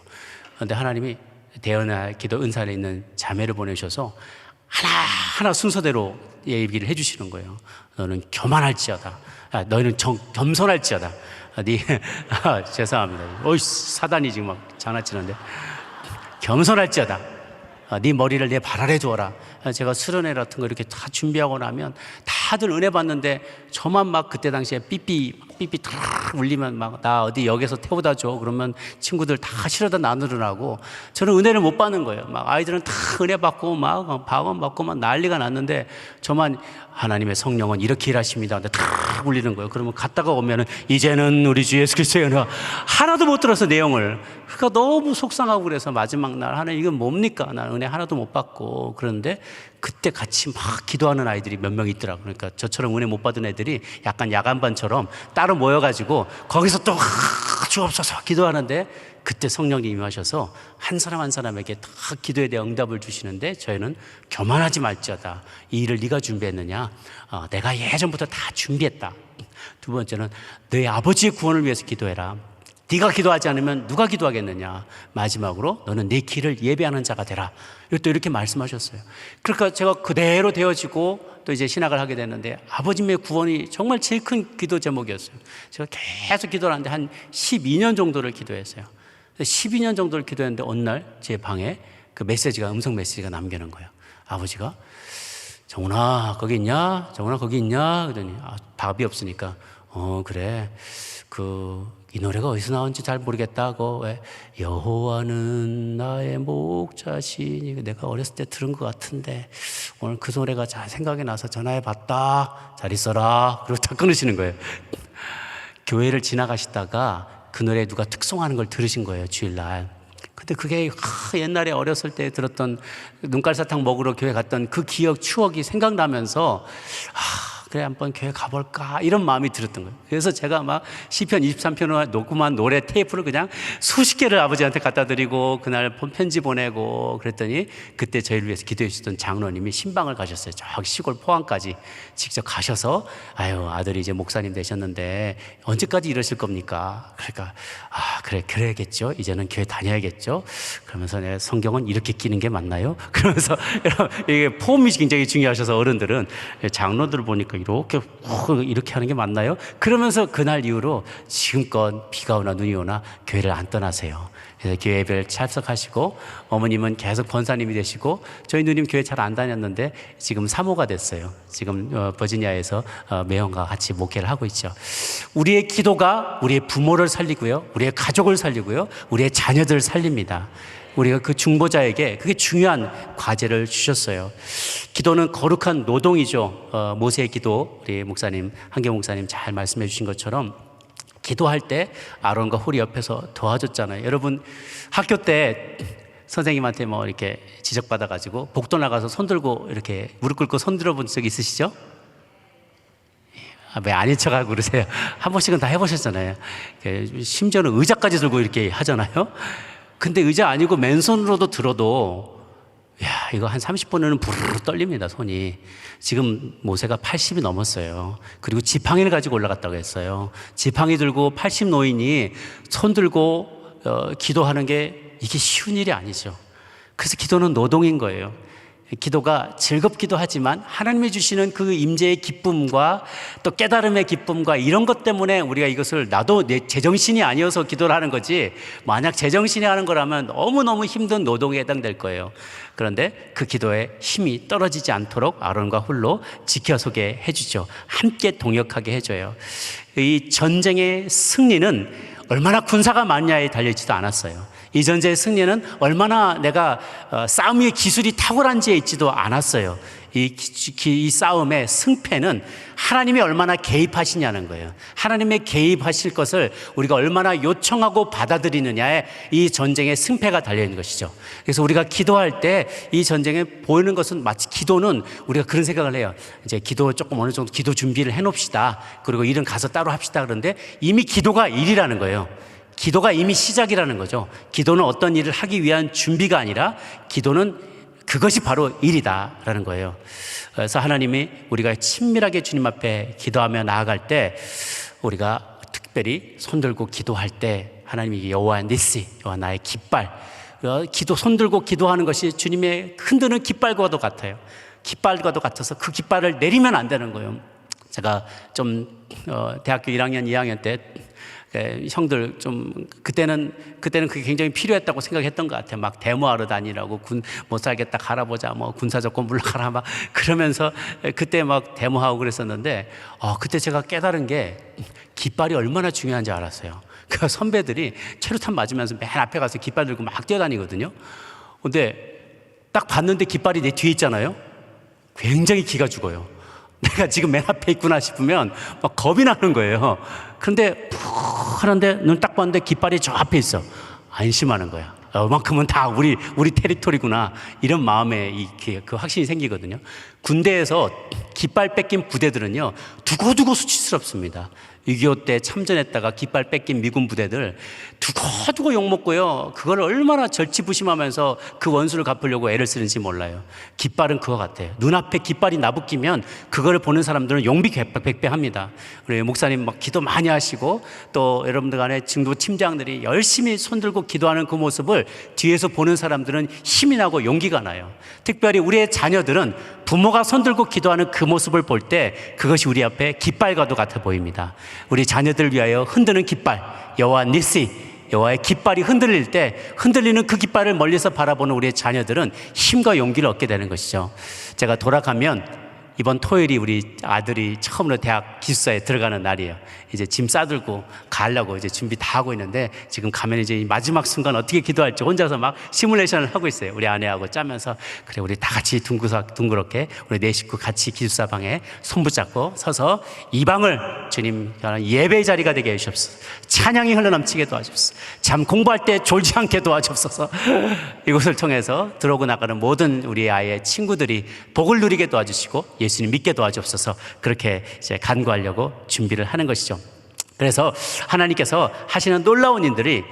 [SPEAKER 1] 그런데 하나님이 대언할 기도 은사를 있는 자매를 보내셔서 하나하나 순서대로 얘기를 해주시는 거예요. 너는 교만할지어다. 너희는 겸손할지어다. 죄송합니다. 사단이 지금 막 장난치는데. 겸손할지어다. 네 머리를 내 발 아래 두어라. 제가 수련회 같은 거 이렇게 다 준비하고 나면 다들 은혜 받는데 저만 막 그때 당시에 삐삐 탁 울리면 막 나 어디 역에서 태워다 줘. 그러면 친구들 다 실어다 나누느라고 저는 은혜를 못 받는 거예요. 막 아이들은 다 은혜 받고 막 박원 받고 막 난리가 났는데 저만 하나님의 성령은 이렇게 일하십니다. 근데 다 막 울리는 거예요. 그러면 갔다가 오면은 이제는 우리 주 예수 그리스도의 은혜가 하나도 못 들어서 내용을. 그러니까 너무 속상하고 그래서 마지막 날 하나님 이건 뭡니까? 나 은혜 하나도 못 받고. 그런데 그때 같이 막 기도하는 아이들이 몇 명 있더라고요. 그러니까 저처럼 은혜 못 받은 애들이 약간 야간반처럼 따로 모여가지고 거기서 또 주옵소서 기도하는데 그때 성령님이 임하셔서 한 사람 한 사람에게 다 기도에 대한 응답을 주시는데 저희는 교만하지 말지어다. 이 일을 네가 준비했느냐? 내가 예전부터 다 준비했다. 두 번째는 너희 아버지의 구원을 위해서 기도해라. 네가 기도하지 않으면 누가 기도하겠느냐. 마지막으로 너는 네 길을 예배하는 자가 되라. 또 이렇게 말씀하셨어요. 그러니까 제가 그대로 되어지고 또 이제 신학을 하게 됐는데 아버님의 구원이 정말 제일 큰 기도 제목이었어요. 제가 계속 기도를 하는데 한 12년 정도를 기도했어요. 12년 정도를 기도했는데 어느 날 제 방에 그 메시지가 음성 메시지가 남겨놓은 거예요. 아버지가 정훈아 거기 있냐? 정훈아 거기 있냐? 그러더니 답이 없으니까 그래 이 노래가 어디서 나온지 잘 모르겠다고. 왜? 여호와는 나의 목자시니. 내가 어렸을 때 들은 것 같은데 오늘 그 노래가 잘 생각이 나서 전화해봤다. 잘 있어라. 그리고 다 끊으시는 거예요. 교회를 지나가시다가 그 노래 누가 특송하는 걸 들으신 거예요, 주일날. 근데 그게 옛날에 어렸을 때 들었던 눈깔사탕 먹으러 교회 갔던 그 기억, 추억이 생각나면서 그래 한번 교회 가볼까 이런 마음이 들었던 거예요. 그래서 제가 막 시편 23편을 녹음한 노래 테이프를 그냥 수십 개를 아버지한테 갖다 드리고 그날 편지 보내고 그랬더니 그때 저희를 위해서 기도해 주셨던 장로님이 신방을 가셨어요. 저기 시골 포항까지 직접 가셔서 아들이 이제 목사님 되셨는데 언제까지 이러실 겁니까? 그러니까 그래 그래야겠죠. 이제는 교회 다녀야겠죠. 그러면서 내 성경은 이렇게 끼는 게 맞나요? 그러면서 이게 폼이 굉장히 중요하셔서 어른들은 장로들을 보니까 이렇게 하는 게 맞나요? 그러면서 그날 이후로 지금껏 비가 오나 눈이 오나 교회를 안 떠나세요. 그래서 교회 예배를 참석하시고 어머님은 계속 권사님이 되시고 저희 누님 교회 잘 안 다녔는데 지금 사모가 됐어요. 지금 버지니아에서 매형과 같이 목회를 하고 있죠. 우리의 기도가 우리의 부모를 살리고요. 우리의 가족을 살리고요. 우리의 자녀들을 살립니다. 우리가 그 중보자에게 그게 중요한 과제를 주셨어요. 기도는 거룩한 노동이죠. 모세의 기도, 우리 목사님, 한경 목사님 잘 말씀해 주신 것처럼 기도할 때 아론과 홀이 옆에서 도와줬잖아요. 여러분 학교 때 선생님한테 이렇게 지적받아가지고 복도 나가서 손 들고 이렇게 무릎 꿇고 손 들어본 적 있으시죠? 왜 아닌 척하고 그러세요? 한 번씩은 다 해보셨잖아요. 심지어는 의자까지 들고 이렇게 하잖아요. 근데 의자 아니고 맨손으로도 들어도 이거 한 30분에는 부르르 떨립니다, 손이. 지금 모세가 80이 넘었어요. 그리고 지팡이를 가지고 올라갔다고 했어요. 지팡이 들고 80 노인이 손 들고 기도하는 게 이게 쉬운 일이 아니죠. 그래서 기도는 노동인 거예요. 기도가 즐겁기도 하지만 하나님이 주시는 그 임재의 기쁨과 또 깨달음의 기쁨과 이런 것 때문에 우리가 이것을 나도 내 제정신이 아니어서 기도를 하는 거지 만약 제정신이 하는 거라면 너무너무 힘든 노동에 해당될 거예요. 그런데 그 기도에 힘이 떨어지지 않도록 아론과 홀로 지켜서게 해주죠. 함께 동역하게 해줘요. 이 전쟁의 승리는 얼마나 군사가 많냐에 달려있지도 않았어요. 이 전쟁의 승리는 얼마나 내가 싸움의 기술이 탁월한지에 있지도 않았어요. 이 싸움의 승패는 하나님이 얼마나 개입하시냐는 거예요. 하나님의 개입하실 것을 우리가 얼마나 요청하고 받아들이느냐에 이 전쟁의 승패가 달려있는 것이죠. 그래서 우리가 기도할 때 이 전쟁에 보이는 것은 마치 기도는 우리가 그런 생각을 해요. 이제 기도 조금 어느 정도 기도 준비를 해놓읍시다. 그리고 일은 가서 따로 합시다. 그런데 이미 기도가 일이라는 거예요. 기도가 이미 시작이라는 거죠. 기도는 어떤 일을 하기 위한 준비가 아니라 기도는 그것이 바로 일이다라는 거예요. 그래서 하나님이 우리가 친밀하게 주님 앞에 기도하며 나아갈 때 우리가 특별히 손들고 기도할 때 하나님이 여호와 니시, 여호와 나의 깃발, 손들고 기도하는 것이 주님의 흔드는 깃발과도 같아요. 깃발과도 같아서 그 깃발을 내리면 안 되는 거예요. 제가 좀 대학교 1학년, 2학년 때 형들 좀 그때는 그게 굉장히 필요했다고 생각했던 것 같아요. 막 데모하러 다니라고 못 살겠다 가라보자 군사조건 물러가라 막 그러면서 그때 막 데모하고 그랬었는데 그때 제가 깨달은 게 깃발이 얼마나 중요한지 알았어요. 그 선배들이 체류탄 맞으면서 맨 앞에 가서 깃발 들고 막 뛰어다니거든요. 근데 딱 봤는데 깃발이 내 뒤에 있잖아요. 굉장히 기가 죽어요. 내가 지금 맨 앞에 있구나 싶으면 막 겁이 나는 거예요. 그런데 푹 하는데 눈 딱 봤는데 깃발이 저 앞에 있어. 안심하는 거야. 이만큼은 다 우리 테리토리구나. 이런 마음에 그 확신이 생기거든요. 군대에서 깃발 뺏긴 부대들은요, 두고두고 수치스럽습니다. 6.25 때 참전했다가 깃발 뺏긴 미군 부대들 두고두고 욕먹고요. 그걸 얼마나 절치부심하면서 그 원수를 갚으려고 애를 쓰는지 몰라요. 깃발은 그거 같아요. 눈앞에 깃발이 나붙기면 그걸 보는 사람들은 용비 백배합니다. 우리 목사님 막 기도 많이 하시고 또 여러분들 간에 중도 팀장들이 열심히 손들고 기도하는 그 모습을 뒤에서 보는 사람들은 힘이 나고 용기가 나요. 특별히 우리의 자녀들은 부모가 손들고 기도하는 그 모습을 볼 때 그것이 우리 앞에 깃발과도 같아 보입니다. 우리 자녀들을 위하여 흔드는 깃발, 여호와 니시, 여호와의 깃발이 흔들릴 때 흔들리는 그 깃발을 멀리서 바라보는 우리의 자녀들은 힘과 용기를 얻게 되는 것이죠. 제가 돌아가면 이번 토요일이 우리 아들이 처음으로 대학 기숙사에 들어가는 날이에요. 이제 짐 싸들고 가려고 이제 준비 다 하고 있는데 지금 가면 이제 마지막 순간 어떻게 기도할지 혼자서 막 시뮬레이션을 하고 있어요. 우리 아내하고 짜면서 그래 우리 다 같이 둥그렇게 우리 네 식구 같이 기숙사 방에 손 붙잡고 서서 이 방을 주님 예배의 자리가 되게 해주옵소서. 찬양이 흘러넘치게 도와주옵소서. 잠 공부할 때 졸지 않게 도와주옵소서. 이곳을 통해서 들어오고 나가는 모든 우리 아이의 친구들이 복을 누리게 도와주시고 예수님 믿게 도와주옵소서. 그렇게 이제 간구하려고 준비를 하는 것이죠. 그래서 하나님께서 하시는 놀라운 일들이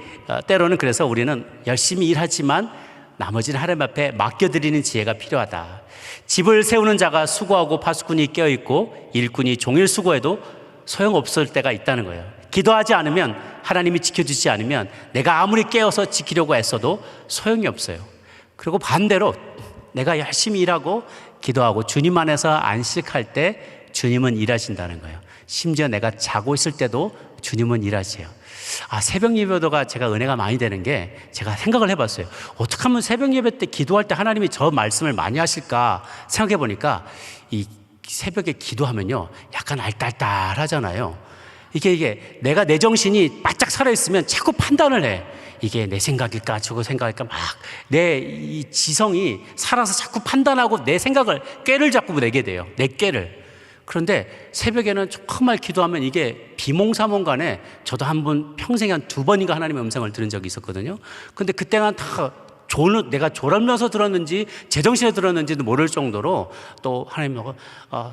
[SPEAKER 1] 때로는 그래서 우리는 열심히 일하지만 나머지는 하나님 앞에 맡겨드리는 지혜가 필요하다. 집을 세우는 자가 수고하고 파수꾼이 깨어있고 일꾼이 종일 수고해도 소용없을 때가 있다는 거예요. 기도하지 않으면 하나님이 지켜주지 않으면 내가 아무리 깨어서 지키려고 애써도 소용이 없어요. 그리고 반대로 내가 열심히 일하고 기도하고 주님 안에서 안식할 때 주님은 일하신다는 거예요. 심지어 내가 자고 있을 때도 주님은 일하세요. 새벽 예배도가 제가 은혜가 많이 되는 게 제가 생각을 해봤어요. 어떻게 하면 새벽 예배 때 기도할 때 하나님이 저 말씀을 많이 하실까 생각해 보니까 이 새벽에 기도하면요 약간 알딸딸하잖아요. 이게 내가 내 정신이 바짝 살아있으면 자꾸 판단을 해. 이게 내 생각일까 저거 생각일까 막 내 이 지성이 살아서 자꾸 판단하고 내 생각을 꾀를 자꾸 내게 돼요. 내 꾀를. 그런데 새벽에는 정말 기도하면 이게 비몽사몽간에 저도 한 번 평생에 한 2번인가 하나님의 음성을 들은 적이 있었거든요. 근데 그때는 다 내가 졸으면서 들었는지 제정신에 들었는지도 모를 정도로 또 하나님하고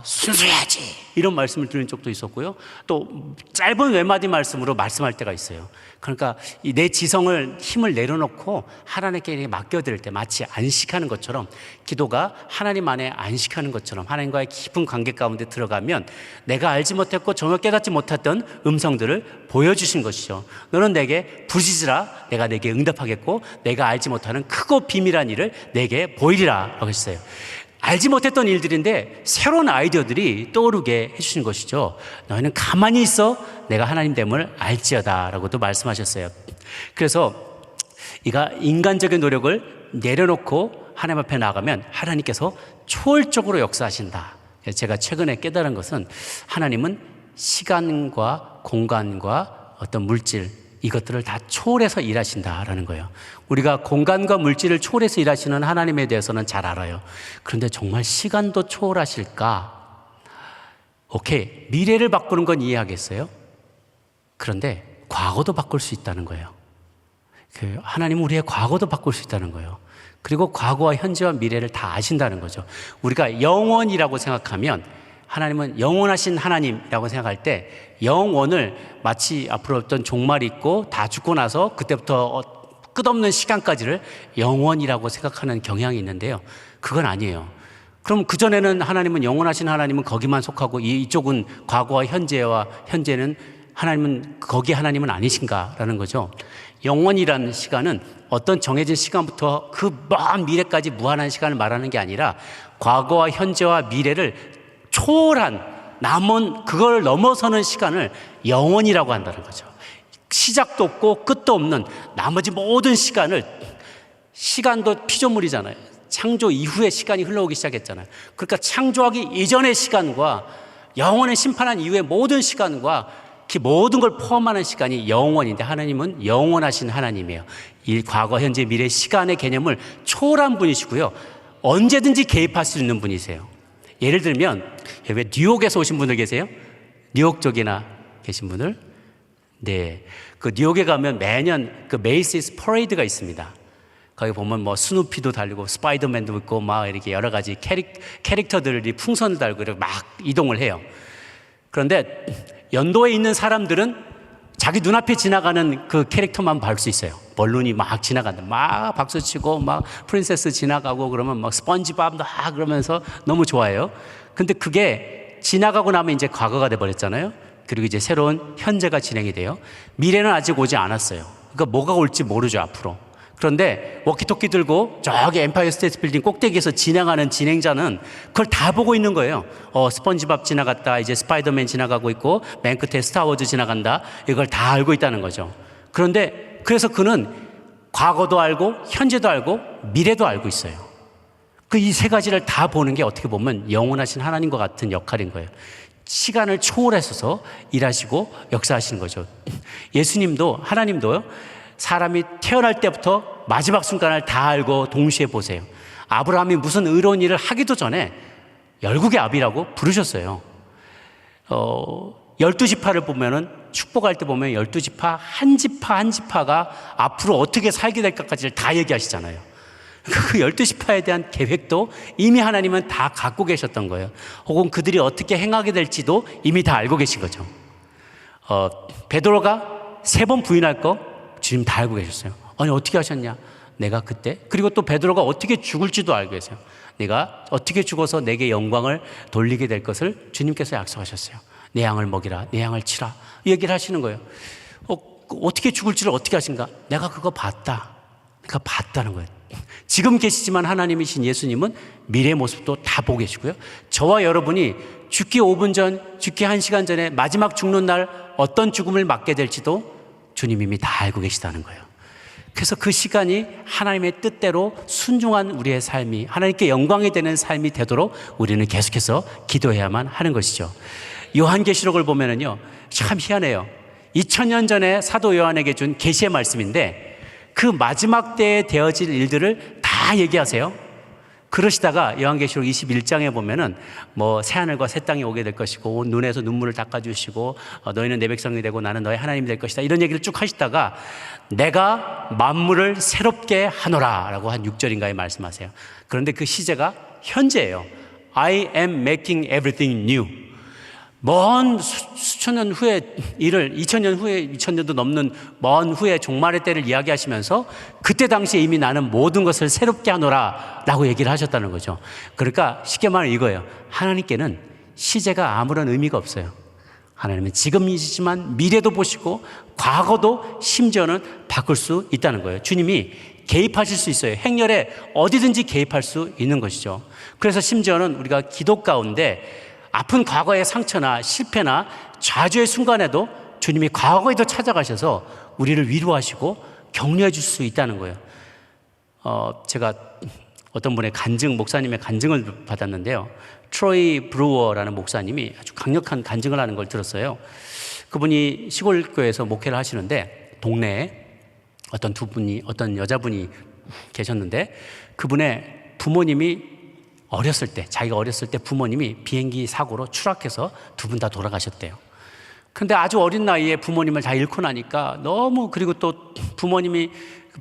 [SPEAKER 1] 순수해야지 이런 말씀을 드린 적도 있었고요. 또 짧은 외마디 말씀으로 말씀할 때가 있어요. 그러니까 내 지성을 힘을 내려놓고 하나님께 맡겨드릴 때 마치 안식하는 것처럼 기도가 하나님 안에 안식하는 것처럼 하나님과의 깊은 관계 가운데 들어가면 내가 알지 못했고 전혀 깨닫지 못했던 음성들을 보여주신 것이죠. 너는 내게 부르짖으라 내가 내게 응답하겠고 내가 알지 못하는 크고 비밀한 일을 내게 보이리라 라고 했어요. 알지 못했던 일들인데 새로운 아이디어들이 떠오르게 해주신 것이죠. 너희는 가만히 있어 내가 하나님됨을 알지어다 라고도 말씀하셨어요. 그래서 이가 인간적인 노력을 내려놓고 하나님 앞에 나가면 하나님께서 초월적으로 역사하신다. 제가 최근에 깨달은 것은 하나님은 시간과 공간과 어떤 물질 이것들을 다 초월해서 일하신다라는 거예요. 우리가 공간과 물질을 초월해서 일하시는 하나님에 대해서는 잘 알아요. 그런데 정말 시간도 초월하실까? 오케이, 미래를 바꾸는 건 이해하겠어요? 그런데 과거도 바꿀 수 있다는 거예요. 하나님은 우리의 과거도 바꿀 수 있다는 거예요. 그리고 과거와 현재와 미래를 다 아신다는 거죠. 우리가 영원이라고 생각하면 하나님은 영원하신 하나님이라고 생각할 때 영원을 마치 앞으로 어떤 종말이 있고 다 죽고 나서 그때부터 끝없는 시간까지를 영원이라고 생각하는 경향이 있는데요. 그건 아니에요. 그럼 그전에는 하나님은 영원하신 하나님은 거기만 속하고 이쪽은 과거와 현재는 하나님은 거기 하나님은 아니신가라는 거죠. 영원이라는 시간은 어떤 정해진 시간부터 그 먼 미래까지 무한한 시간을 말하는 게 아니라 과거와 현재와 미래를 초월한 남은 그걸 넘어서는 시간을 영원이라고 한다는 거죠. 시작도 없고 끝도 없는 나머지 모든 시간을 시간도 피조물이잖아요. 창조 이후에 시간이 흘러오기 시작했잖아요. 그러니까 창조하기 이전의 시간과 영원의 심판한 이후의 모든 시간과 그 모든 걸 포함하는 시간이 영원인데 하나님은 영원하신 하나님이에요. 이 과거, 현재, 미래 시간의 개념을 초월한 분이시고요. 언제든지 개입할 수 있는 분이세요. 예를 들면 왜 뉴욕에서 오신 분들 계세요? 뉴욕 쪽이나 계신 분들? 네, 그 뉴욕에 가면 매년 그 메이시스 퍼레이드가 있습니다. 거기 보면 뭐 스누피도 달리고 스파이더맨도 있고 막 이렇게 여러 가지 캐릭터들이 풍선을 달고 이렇게 막 이동을 해요. 그런데 연도에 있는 사람들은 자기 눈앞에 지나가는 그 캐릭터만 볼 수 있어요. 벌룬이 막 지나간다. 막 박수치고 막 프린세스 지나가고 그러면 막 스펀지밥 막 그러면서 너무 좋아해요. 근데 그게 지나가고 나면 이제 과거가 돼버렸잖아요. 그리고 이제 새로운 현재가 진행이 돼요. 미래는 아직 오지 않았어요. 그러니까 뭐가 올지 모르죠, 앞으로. 그런데 워키토키 들고 저기 엠파이어 스테이트 빌딩 꼭대기에서 진행하는 진행자는 그걸 다 보고 있는 거예요. 스펀지밥 지나갔다, 이제 스파이더맨 지나가고 있고 맨 끝에 스타워즈 지나간다, 이걸 다 알고 있다는 거죠. 그런데 그래서 그는 과거도 알고 현재도 알고 미래도 알고 있어요. 그 이 세 가지를 다 보는 게 어떻게 보면 영원하신 하나님과 같은 역할인 거예요. 시간을 초월해서 일하시고 역사하시는 거죠. 예수님도, 하나님도요, 사람이 태어날 때부터 마지막 순간을 다 알고 동시에 보세요. 아브라함이 무슨 의로운 일을 하기도 전에 열국의 아비라고 부르셨어요. 12지파를 보면은, 축복할 때 보면 12지파 한 지파 한 지파가 앞으로 어떻게 살게 될까까지를 다 얘기하시잖아요. 그 12지파에 대한 계획도 이미 하나님은 다 갖고 계셨던 거예요. 혹은 그들이 어떻게 행하게 될지도 이미 다 알고 계신 거죠. 베드로가 3번 부인할 거 주님 다 알고 계셨어요. 아니, 어떻게 하셨냐? 내가 그때. 그리고 또 베드로가 어떻게 죽을지도 알고 계세요. 내가 어떻게 죽어서 내게 영광을 돌리게 될 것을 주님께서 약속하셨어요. 내 양을 먹이라, 내 양을 치라, 이 얘기를 하시는 거예요. 어떻게 죽을지를 어떻게 하신가? 내가 그거 봤다. 내가 봤다는 거예요. 지금 계시지만 하나님이신 예수님은 미래의 모습도 다 보고 계시고요. 저와 여러분이 죽기 5분 전, 죽기 1시간 전에 마지막 죽는 날 어떤 죽음을 맞게 될지도 주님 이미 다 알고 계시다는 거예요. 그래서 그 시간이 하나님의 뜻대로 순종한 우리의 삶이, 하나님께 영광이 되는 삶이 되도록 우리는 계속해서 기도해야만 하는 것이죠. 요한계시록을 보면은요, 참 희한해요. 2000년 전에 사도 요한에게 준 계시의 말씀인데 그 마지막 때에 되어질 일들을 다 얘기하세요. 그러시다가 요한계시록 21장에 보면은 뭐 새하늘과 새 땅이 오게 될 것이고 눈에서 눈물을 닦아주시고 너희는 내 백성이 되고 나는 너의 하나님이 될 것이다, 이런 얘기를 쭉 하시다가 내가 만물을 새롭게 하노라 라고 한 6절인가에 말씀하세요. 그런데 그 시제가 현재예요. I am making everything new. 먼 수천 년 후의 일을, 2000년 후에, 2000년도 넘는 먼 후에 종말의 때를 이야기하시면서 그때 당시에 이미 나는 모든 것을 새롭게 하노라 라고 얘기를 하셨다는 거죠. 그러니까 쉽게 말하면 이거예요. 하나님께는 시제가 아무런 의미가 없어요. 하나님은 지금이지만 미래도 보시고 과거도 심지어는 바꿀 수 있다는 거예요. 주님이 개입하실 수 있어요. 행렬에 어디든지 개입할 수 있는 것이죠. 그래서 심지어는 우리가 기도 가운데 아픈 과거의 상처나 실패나 좌절의 순간에도 주님이 과거에도 찾아가셔서 우리를 위로하시고 격려해 줄 수 있다는 거예요. 제가 어떤 분의 목사님의 간증을 받았는데요. 트로이 브루어라는 목사님이 아주 강력한 간증을 하는 걸 들었어요. 그분이 시골 교회에서 목회를 하시는데 동네에 어떤 여자분이 계셨는데 그분의 부모님이 자기가 어렸을 때 부모님이 비행기 사고로 추락해서 두 분 다 돌아가셨대요. 근데 아주 어린 나이에 부모님을 다 잃고 나니까 너무, 그리고 또 부모님이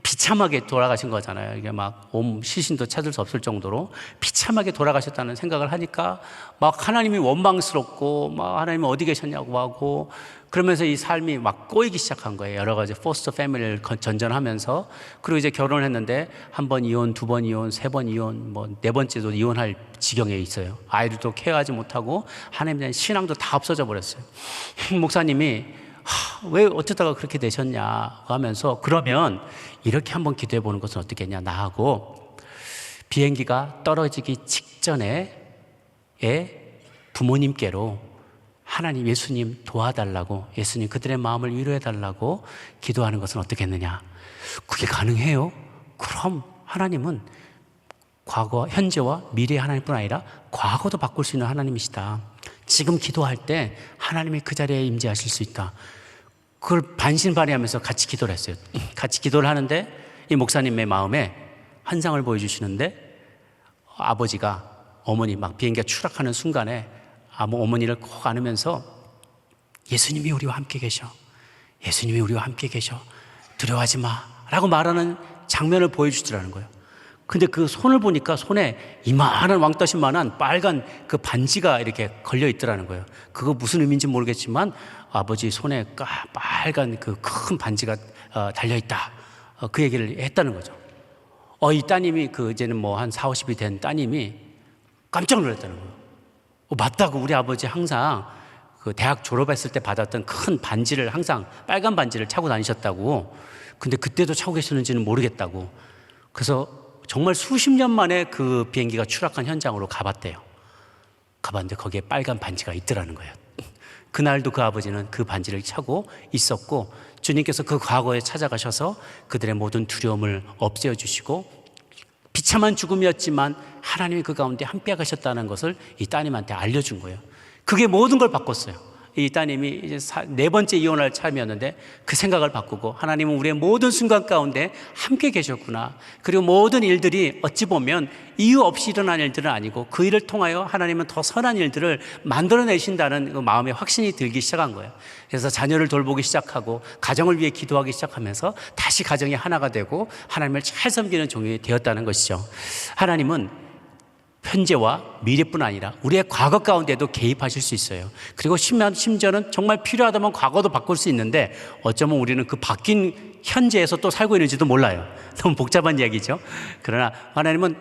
[SPEAKER 1] 비참하게 돌아가신 거잖아요. 이게 막 시신도 찾을 수 없을 정도로 비참하게 돌아가셨다는 생각을 하니까 막 하나님이 원망스럽고 막 하나님이 어디 계셨냐고 하고 그러면서 이 삶이 막 꼬이기 시작한 거예요. 여러 가지 포스터 패밀리를 전전하면서. 그리고 이제 결혼을 했는데 한 번 이혼, 두 번 이혼, 세 번 이혼, 뭐 네 번째도 이혼할 지경에 있어요. 아이들도 케어하지 못하고 하나님에 대한 신앙도 다 없어져 버렸어요. 목사님이 왜 어쩌다가 그렇게 되셨냐 하면서 그러면 이렇게 한번 기도해 보는 것은 어떻겠냐. 나하고 비행기가 떨어지기 직전에 부모님께로 하나님, 예수님 도와달라고, 예수님 그들의 마음을 위로해달라고 기도하는 것은 어떻겠느냐. 그게 가능해요? 그럼 하나님은 과거, 현재와 미래의 하나님뿐 아니라 과거도 바꿀 수 있는 하나님이시다. 지금 기도할 때 하나님이 그 자리에 임재하실 수 있다. 그걸 반신반의하면서 같이 기도를 했어요. 같이 기도를 하는데 이 목사님의 마음에 환상을 보여주시는데 아버지가 어머니 막 비행기가 추락하는 순간에 어머니를 꼭 안으면서 예수님이 우리와 함께 계셔. 예수님이 우리와 함께 계셔. 두려워하지 마. 라고 말하는 장면을 보여주더라는 거예요. 근데 그 손을 보니까 손에 이만한 왕떠신만한 빨간 그 반지가 이렇게 걸려 있더라는 거예요. 그거 무슨 의미인지 모르겠지만 아버지 손에 빨간 그 큰 반지가 달려 있다. 그 얘기를 했다는 거죠. 이 따님이 이제는 뭐 한 4, 50이 된 따님이 깜짝 놀랐다는 거예요. 맞다고 우리 아버지 항상 그 대학 졸업했을 때 받았던 큰 반지를 항상 빨간 반지를 차고 다니셨다고. 근데 그때도 차고 계셨는지는 모르겠다고. 그래서 정말 수십 년 만에 그 비행기가 추락한 현장으로 가봤대요. 가봤는데 거기에 빨간 반지가 있더라는 거예요. 그날도 그 아버지는 그 반지를 차고 있었고 주님께서 그 과거에 찾아가셔서 그들의 모든 두려움을 없애주시고 비참한 죽음이었지만 하나님이 그 가운데 함께 가셨다는 것을 이 따님한테 알려준 거예요. 그게 모든 걸 바꿨어요. 이 따님이 이제 네 번째 이혼할 참이었는데 그 생각을 바꾸고 하나님은 우리의 모든 순간 가운데 함께 계셨구나. 그리고 모든 일들이 어찌 보면 이유 없이 일어난 일들은 아니고 그 일을 통하여 하나님은 더 선한 일들을 만들어내신다는 그 마음의 확신이 들기 시작한 거예요. 그래서 자녀를 돌보기 시작하고 가정을 위해 기도하기 시작하면서 다시 가정이 하나가 되고 하나님을 잘 섬기는 종이 되었다는 것이죠. 하나님은 현재와 미래뿐 아니라 우리의 과거 가운데도 개입하실 수 있어요. 그리고 심지어는 정말 필요하다면 과거도 바꿀 수 있는데 어쩌면 우리는 그 바뀐 현재에서 또 살고 있는지도 몰라요. 너무 복잡한 이야기죠. 그러나 하나님은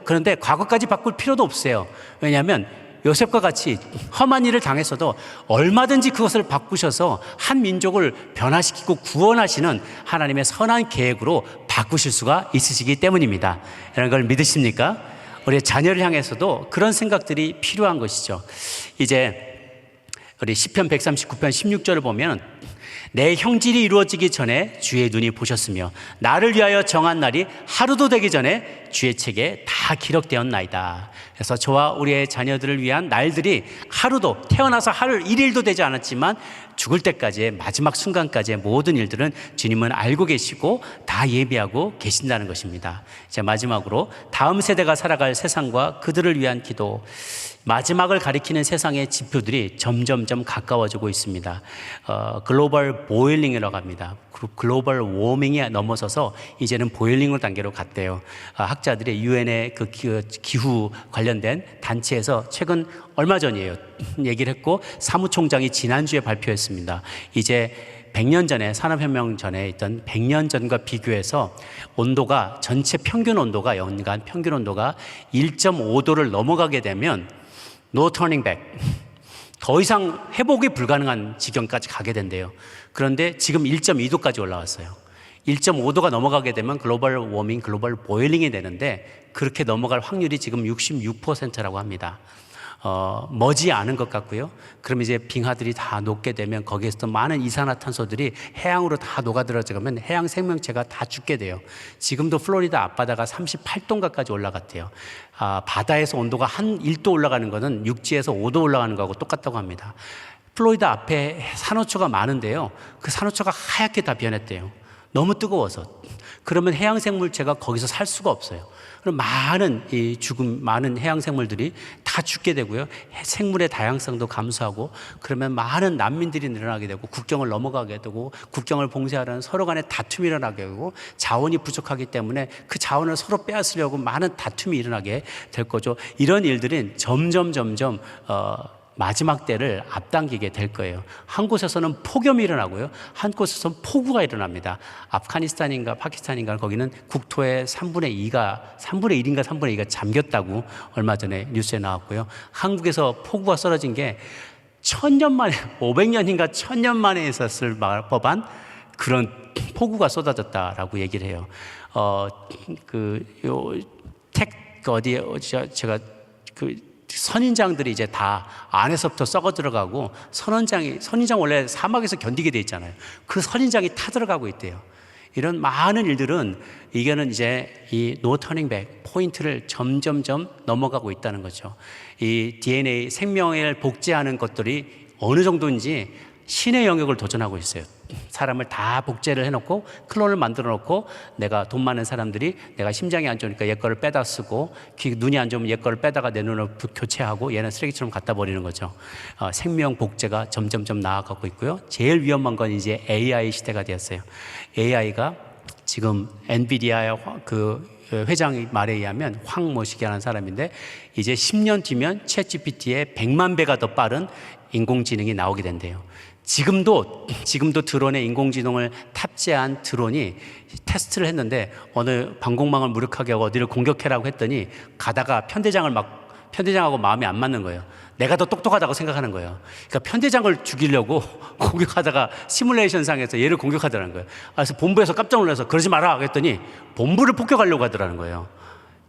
[SPEAKER 1] 그런데 과거까지 바꿀 필요도 없어요. 왜냐하면 요셉과 같이 험한 일을 당했어도 얼마든지 그것을 바꾸셔서 한 민족을 변화시키고 구원하시는 하나님의 선한 계획으로 바꾸실 수가 있으시기 때문입니다. 이런 걸 믿으십니까? 우리 자녀를 향해서도 그런 생각들이 필요한 것이죠. 이제 우리 시편 139편 16절을 보면 내 형질이 이루어지기 전에 주의 눈이 보셨으며 나를 위하여 정한 날이 하루도 되기 전에 주의 책에 다 기록되었나이다. 그래서 저와 우리의 자녀들을 위한 날들이 하루도 태어나서 하루 1일도 되지 않았지만 죽을 때까지의 마지막 순간까지의 모든 일들은 주님은 알고 계시고 다 예비하고 계신다는 것입니다. 이제 마지막으로 다음 세대가 살아갈 세상과 그들을 위한 기도. 마지막을 가리키는 세상의 지표들이 점점점 가까워지고 있습니다. 글로벌 보일링이라고 합니다. 글로벌 워밍에 넘어서서 이제는 보일링 단계로 갔대요. 학자들이 유엔의 그 기후 관련된 단체에서 최근 얼마 전이에요. 얘기를 했고 사무총장이 지난주에 발표했습니다. 이제 100년 전에 산업혁명 전에 있던 100년 전과 비교해서 온도가 전체 평균 온도가 연간 평균 온도가 1.5도를 넘어가게 되면 No turning back. 더 이상 회복이 불가능한 지경까지 가게 된대요. 그런데 지금 1.2도까지 올라왔어요. 1.5도가 넘어가게 되면 글로벌 워밍, 글로벌 보일링이 되는데 그렇게 넘어갈 확률이 지금 66%라고 합니다. 머지 않은 것 같고요. 그럼 이제 빙하들이 다 녹게 되면 거기에서 많은 이산화탄소들이 해양으로 다 녹아들어가면 해양 생명체가 다 죽게 돼요. 지금도 플로리다 앞바다가 38도인가까지 올라갔대요. 바다에서 온도가 한 1도 올라가는 거는 육지에서 5도 올라가는 거하고 똑같다고 합니다. 플로리다 앞에 산호초가 많은데요. 그 산호초가 하얗게 다 변했대요. 너무 뜨거워서. 그러면 해양 생물체가 거기서 살 수가 없어요. 그럼 많은 많은 해양 생물들이 다 죽게 되고요. 생물의 다양성도 감소하고 그러면 많은 난민들이 늘어나게 되고 국경을 넘어가게 되고 국경을 봉쇄하려는 서로 간의 다툼이 일어나게 되고 자원이 부족하기 때문에 그 자원을 서로 빼앗으려고 많은 다툼이 일어나게 될 거죠. 이런 일들은 점점 마지막 때를 앞당기게 될 거예요. 한 곳에서는 폭염이 일어나고요. 한 곳에서는 폭우가 일어납니다. 아프가니스탄인가 파키스탄인가 거기는 국토의 3분의 1인가 3분의 2가 잠겼다고 얼마 전에 뉴스에 나왔고요. 한국에서 폭우가 쏟아진 게 1000년 만에 500년인가 1000년 만에 있었을 법한 그런 폭우가 쏟아졌다라고 얘기를 해요. 제가 선인장들이 이제 다 안에서부터 썩어 들어가고 선인장 원래 사막에서 견디게 돼 있잖아요. 그 선인장이 타 들어가고 있대요. 이런 많은 일들은 이거는 이제 이 no turning back 포인트를 점점점 넘어가고 있다는 거죠. 이 DNA 생명을 복제하는 것들이 어느 정도인지 신의 영역을 도전하고 있어요. 사람을 다 복제를 해놓고 클론을 만들어 놓고 내가 돈 많은 사람들이 내가 심장이 안 좋으니까 얘 거를 빼다 쓰고 눈이 안 좋으면 얘 거를 빼다가 내 눈을 교체하고 얘는 쓰레기처럼 갖다 버리는 거죠. 생명 복제가 점점점 나아가고 있고요. 제일 위험한 건 이제 AI 시대가 되었어요. AI가 지금 엔비디아의 그 회장 말에 의하면 황모시기라는 사람인데 이제 10년 뒤면 챗GPT의 100만 배가 더 빠른 인공지능이 나오게 된대요. 지금도 드론에 인공지능을 탑재한 드론이 테스트를 했는데 어느 방공망을 무력하게 하고 어디를 공격해라고 했더니 가다가 편대장하고 마음이 안 맞는 거예요. 내가 더 똑똑하다고 생각하는 거예요. 그러니까 편대장을 죽이려고 공격하다가 시뮬레이션상에서 얘를 공격하더라는 거예요. 그래서 본부에서 깜짝 놀라서 그러지 마라 했더니 본부를 폭격하려고 하더라는 거예요.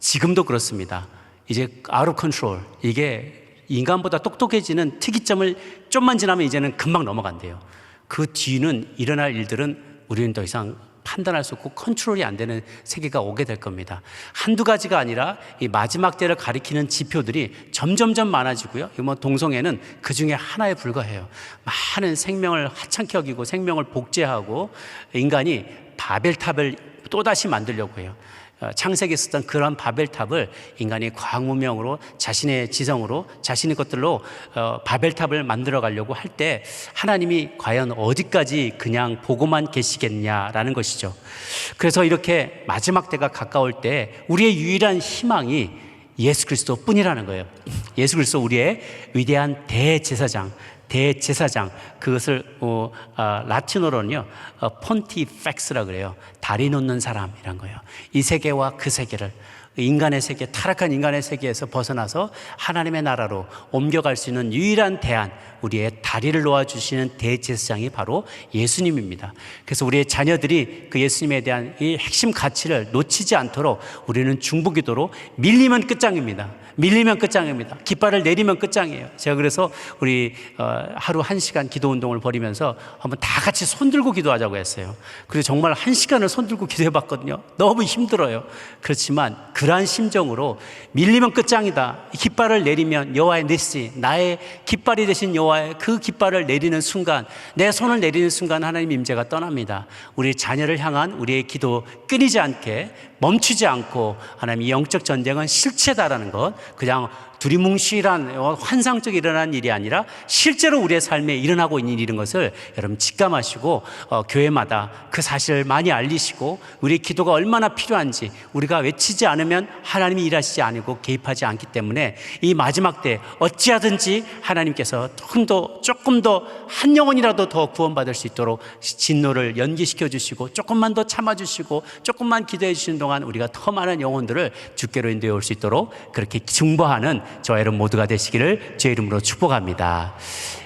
[SPEAKER 1] 지금도 그렇습니다. 이제 out of control, 이게 인간보다 똑똑해지는 특이점을 좀만 지나면 이제는 금방 넘어간대요. 그 뒤는 일어날 일들은 우리는 더 이상 판단할 수 없고 컨트롤이 안 되는 세계가 오게 될 겁니다. 한두 가지가 아니라 이 마지막 때를 가리키는 지표들이 점점점 많아지고요. 뭐 동성애는 그 중에 하나에 불과해요. 많은 생명을 하찮게 여기고 생명을 복제하고 인간이 바벨탑을 또다시 만들려고 해요. 창세기에 썼던 그런 바벨탑을 인간이 과학문명으로 자신의 지성으로 자신의 것들로 바벨탑을 만들어 가려고 할 때 하나님이 과연 어디까지 그냥 보고만 계시겠냐라는 것이죠. 그래서 이렇게 마지막 때가 가까울 때 우리의 유일한 희망이 예수 그리스도 뿐이라는 거예요. 예수 그리스도 우리의 위대한 대제사장, 그것을 라틴어로는요 폰티펙스라 그래요. 다리 놓는 사람이란 거예요. 이 세계와 그 세계를, 인간의 세계, 타락한 인간의 세계에서 벗어나서 하나님의 나라로 옮겨갈 수 있는 유일한 대안, 우리의 다리를 놓아주시는 대제사장이 바로 예수님입니다. 그래서 우리의 자녀들이 그 예수님에 대한 이 핵심 가치를 놓치지 않도록 우리는 중보기도로 밀리면 끝장입니다. 깃발을 내리면 끝장이에요. 제가 그래서 우리 하루 1시간 기도 운동을 벌이면서 한번 다 같이 손들고 기도하자고 했어요. 그래서 정말 1시간을 손들고 기도해 봤거든요. 너무 힘들어요. 그렇지만 그러한 심정으로 밀리면 끝장이다, 깃발을 내리면 여호와의 니시, 나의 깃발이 되신 여호와의 그 깃발을 내리는 순간, 내 손을 내리는 순간 하나님 임재가 떠납니다. 우리 자녀를 향한 우리의 기도 끊이지 않게, 멈추지 않고, 하나님 이 영적 전쟁은 실체다라는 것, 그냥 두리뭉실한 환상적으로 일어난 일이 아니라 실제로 우리의 삶에 일어나고 있는 일인 것을 여러분 직감하시고 교회마다 그 사실을 많이 알리시고 우리의 기도가 얼마나 필요한지, 우리가 외치지 않으면 하나님이 일하시지 않고 개입하지 않기 때문에 이 마지막 때 어찌하든지 하나님께서 조금 더 한 영혼이라도 더 구원받을 수 있도록 진노를 연기시켜 주시고 조금만 더 참아주시고 조금만 기도해 주시는 동안 우리가 더 많은 영혼들을 주께로 인도해 올 수 있도록 그렇게 중보하는 저와 여러분 모두가 되시기를 주의 이름으로 축복합니다.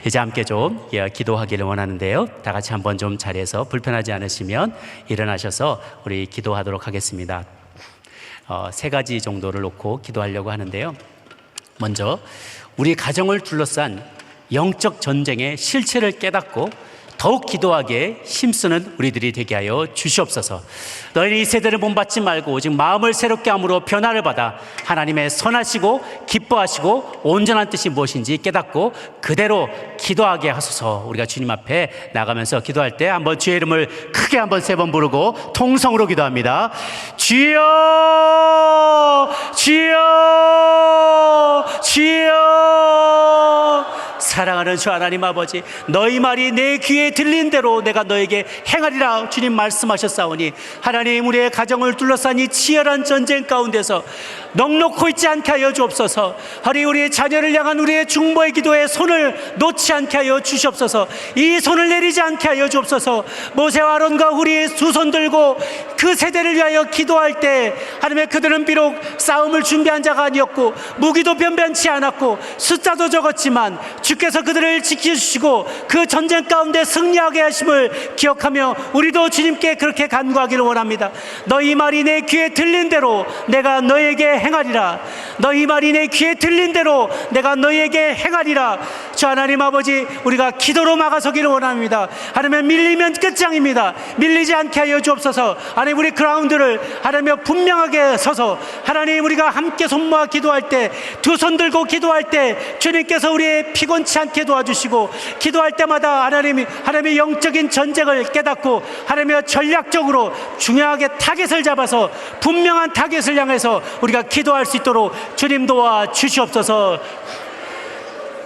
[SPEAKER 1] 이제 함께 좀 기도하기를 원하는데요, 다 같이 한번 좀 자리에서 불편하지 않으시면 일어나셔서 우리 기도하도록 하겠습니다. 3가지 정도를 놓고 기도하려고 하는데요, 먼저 우리 가정을 둘러싼 영적 전쟁의 실체를 깨닫고 더욱 기도하게 힘쓰는 우리들이 되게 하여 주시옵소서. 너희는 이 세대를 본받지 말고 오직 마음을 새롭게 함으로 변화를 받아 하나님의 선하시고 기뻐하시고 온전한 뜻이 무엇인지 깨닫고 그대로 기도하게 하소서. 우리가 주님 앞에 나가면서 기도할 때 한번 주의 이름을 크게 한번 3번 부르고 통성으로 기도합니다. 주여, 주여, 주여. 사랑하는 주 하나님 아버지, 너희 말이 내 귀에 들린 대로 내가 너에게 행하리라 주님 말씀하셨사오니, 하나님 우리의 가정을 둘러싼 이 치열한 전쟁 가운데서 넉넉고 있지 않게 하여 주옵소서. 우리의 자녀를 향한 우리의 중보의 기도에 손을 놓지 않게 하여 주시옵소서. 이 손을 내리지 않게 하여 주옵소서. 모세와 아론과 우리의 두 손 들고 그 세대를 위하여 기도할 때 하나님, 그들은 비록 싸움을 준비한 자가 아니었고 무기도 변변치 않았고 숫자도 적었지만 주께서 그들을 지켜주시고 그 전쟁 가운데 승리하게 하심을 기억하며 우리도 주님께 그렇게 간구하기를 원합니다. 너희 말이 내 귀에 들린 대로 내가 너에게 행하리라. 너희 말이 내 귀에 들린 대로 내가 너에게 행하리라. 주 하나님 아버지, 우리가 기도로 막아서기를 원합니다. 하나님, 밀리면 끝장입니다. 밀리지 않게 하여 주옵소서. 하나님, 우리 그라운드를 하나님 분명하게 서서 하나님, 우리가 함께 손 모아 기도할 때, 두 손 들고 기도할 때 주님께서 우리의 피곤치 않게 도와주시고, 기도할 때마다 하나님의 영적인 전쟁을 깨닫고 하나님의 전략적으로 중요하게 타겟을 잡아서 분명한 타겟을 향해서 우리가 기도할 수 있도록 주님 도와 주시옵소서.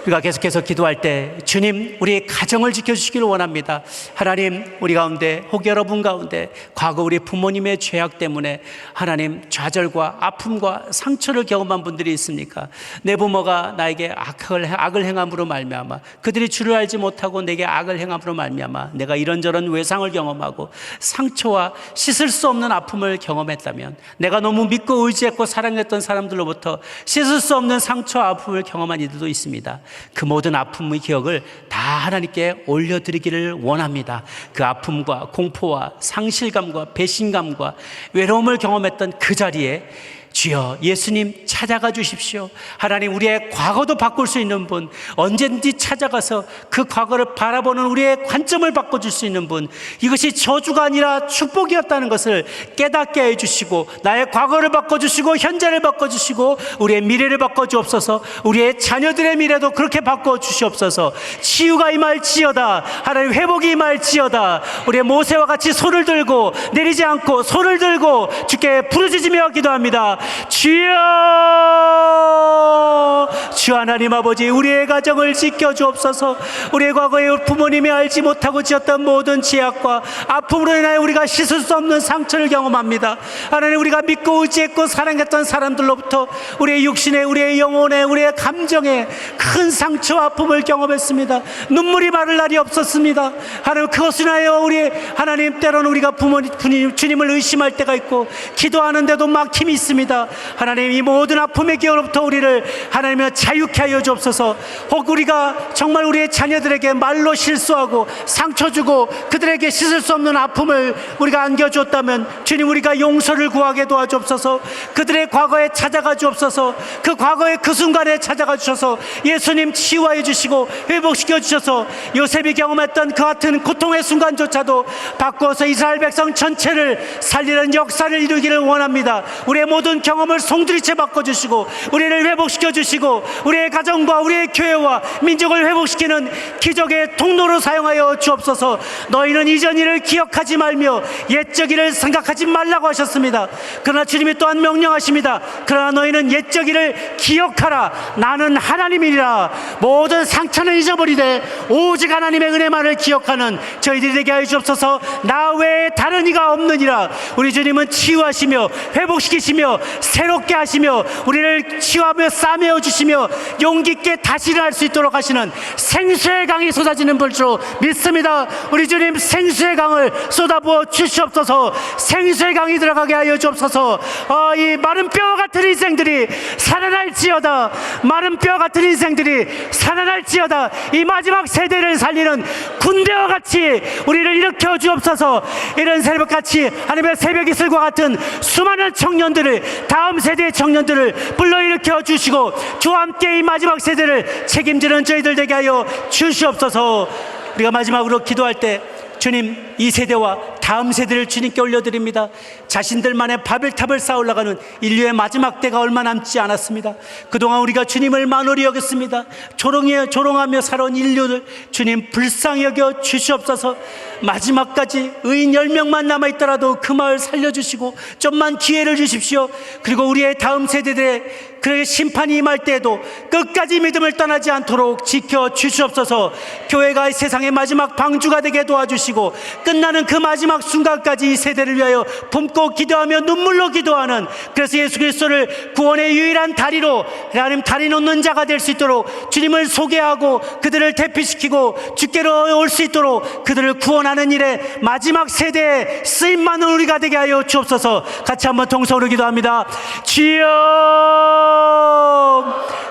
[SPEAKER 1] 우리가 계속해서 기도할 때 주님, 우리의 가정을 지켜주시기를 원합니다. 하나님, 우리 가운데, 혹 여러분 가운데 과거 우리 부모님의 죄악 때문에 하나님 좌절과 아픔과 상처를 경험한 분들이 있습니까? 내 부모가 나에게 악을 행함으로 말미암아, 그들이 주를 알지 못하고 내게 악을 행함으로 말미암아 내가 이런저런 외상을 경험하고 상처와 씻을 수 없는 아픔을 경험했다면, 내가 너무 믿고 의지했고 사랑했던 사람들로부터 씻을 수 없는 상처와 아픔을 경험한 이들도 있습니다. 그 모든 아픔의 기억을 다 하나님께 올려드리기를 원합니다. 그 아픔과 공포와 상실감과 배신감과 외로움을 경험했던 그 자리에 주여 예수님 찾아가 주십시오. 하나님, 우리의 과거도 바꿀 수 있는 분, 언제든지 찾아가서 그 과거를 바라보는 우리의 관점을 바꿔줄 수 있는 분, 이것이 저주가 아니라 축복이었다는 것을 깨닫게 해주시고, 나의 과거를 바꿔주시고 현재를 바꿔주시고 우리의 미래를 바꿔주옵소서. 우리의 자녀들의 미래도 그렇게 바꿔주시옵소서. 치유가 임할지어다. 하나님, 회복이 임할지어다. 우리의 모세와 같이 손을 들고 내리지 않고 손을 들고 주께 부르짖으며 기도합니다. 주여, 주 하나님 아버지, 우리의 가정을 지켜주옵소서. 우리의 과거에 부모님이 알지 못하고 지었던 모든 죄악과 아픔으로 인하여 우리가 씻을 수 없는 상처를 경험합니다. 하나님, 우리가 믿고 의지했고 사랑했던 사람들로부터 우리의 육신에, 우리의 영혼에, 우리의 감정에 큰 상처와 아픔을 경험했습니다. 눈물이 마를 날이 없었습니다. 하나님, 그것을 인하여 우리 하나님, 때로는 우리가 주님을 의심할 때가 있고 기도하는데도 막힘이 있습니다. 하나님, 이 모든 아픔의 기억으로부터 우리를 하나님의 자유케 하여 주옵소서. 혹 우리가 정말 우리의 자녀들에게 말로 실수하고 상처 주고 그들에게 씻을 수 없는 아픔을 우리가 안겨주었다면 주님, 우리가 용서를 구하게 도와주옵소서. 그들의 과거에 찾아가 주옵소서. 그 과거의 그 순간에 찾아가 주셔서 예수님 치유하여 주시고 회복시켜 주셔서 요셉이 경험했던 그 같은 고통의 순간조차도 바꾸어서 이스라엘 백성 전체를 살리는 역사를 이루기를 원합니다. 우리의 모든 경험을 송두리째 바꿔주시고 우리를 회복시켜 주시고 우리의 가정과 우리의 교회와 민족을 회복시키는 기적의 통로로 사용하여 주옵소서. 너희는 이전 일을 기억하지 말며 옛적 일을 생각하지 말라고 하셨습니다. 그러나 주님이 또한 명령하십니다. 그러나 너희는 옛적 일을 기억하라. 나는 하나님이라. 모든 상처는 잊어버리되 오직 하나님의 은혜만을 기억하는 저희들이 되게 하여 주옵소서. 나 외에 다른 이가 없느니라. 우리 주님은 치유하시며 회복시키시며 새롭게 하시며 우리를 치유하며 싸매어 주시며 용기 있게 다시 일어날 수 있도록 하시는 생수의 강이 쏟아지는 불로 믿습니다. 우리 주님, 생수의 강을 쏟아부어 주시옵소서. 생수의 강이 들어가게 하여 주옵소서. 이 마른 뼈 같은 인생들이 살아날지어다. 마른 뼈 같은 인생들이 살아날지어다. 이 마지막 세대를 살리는 군대와 같이 우리를 일으켜 주옵소서. 이런 새벽같이 하나님의 새벽 이슬과 같은 수많은 청년들을, 다음 세대의 청년들을 불러일으켜 주시고 주와 함께 이 마지막 세대를 책임지는 저희들 되게 하여 주시옵소서. 우리가 마지막으로 기도할 때 주님, 이 세대와 다음 세대를 주님께 올려드립니다. 자신들만의 바벨탑을 쌓아 올라가는 인류의 마지막 때가 얼마 남지 않았습니다. 그동안 우리가 주님을 만홀히 여겼습니다. 조롱하며 살아온 인류를 주님 불쌍히 여겨 주시옵소서. 마지막까지 의인 10명만 남아있더라도 그 마을 살려주시고 좀만 기회를 주십시오. 그리고 우리의 다음 세대들의 그의 심판이 임할 때에도 끝까지 믿음을 떠나지 않도록 지켜 주시옵소서. 교회가 이 세상의 마지막 방주가 되게 도와주시고 끝나는 그 마지막 순간까지 이 세대를 위하여 품고 기도하며 눈물로 기도하는, 그래서 예수 그리스도를 구원의 유일한 다리로 하나님 다리 놓는 자가 될 수 있도록 주님을 소개하고 그들을 대피시키고 주께로 올 수 있도록 그들을 구원하는 일에 마지막 세대에 쓰임받는 우리가 되게 하여 주옵소서. 같이 한번 통성으로 기도합니다. 주여,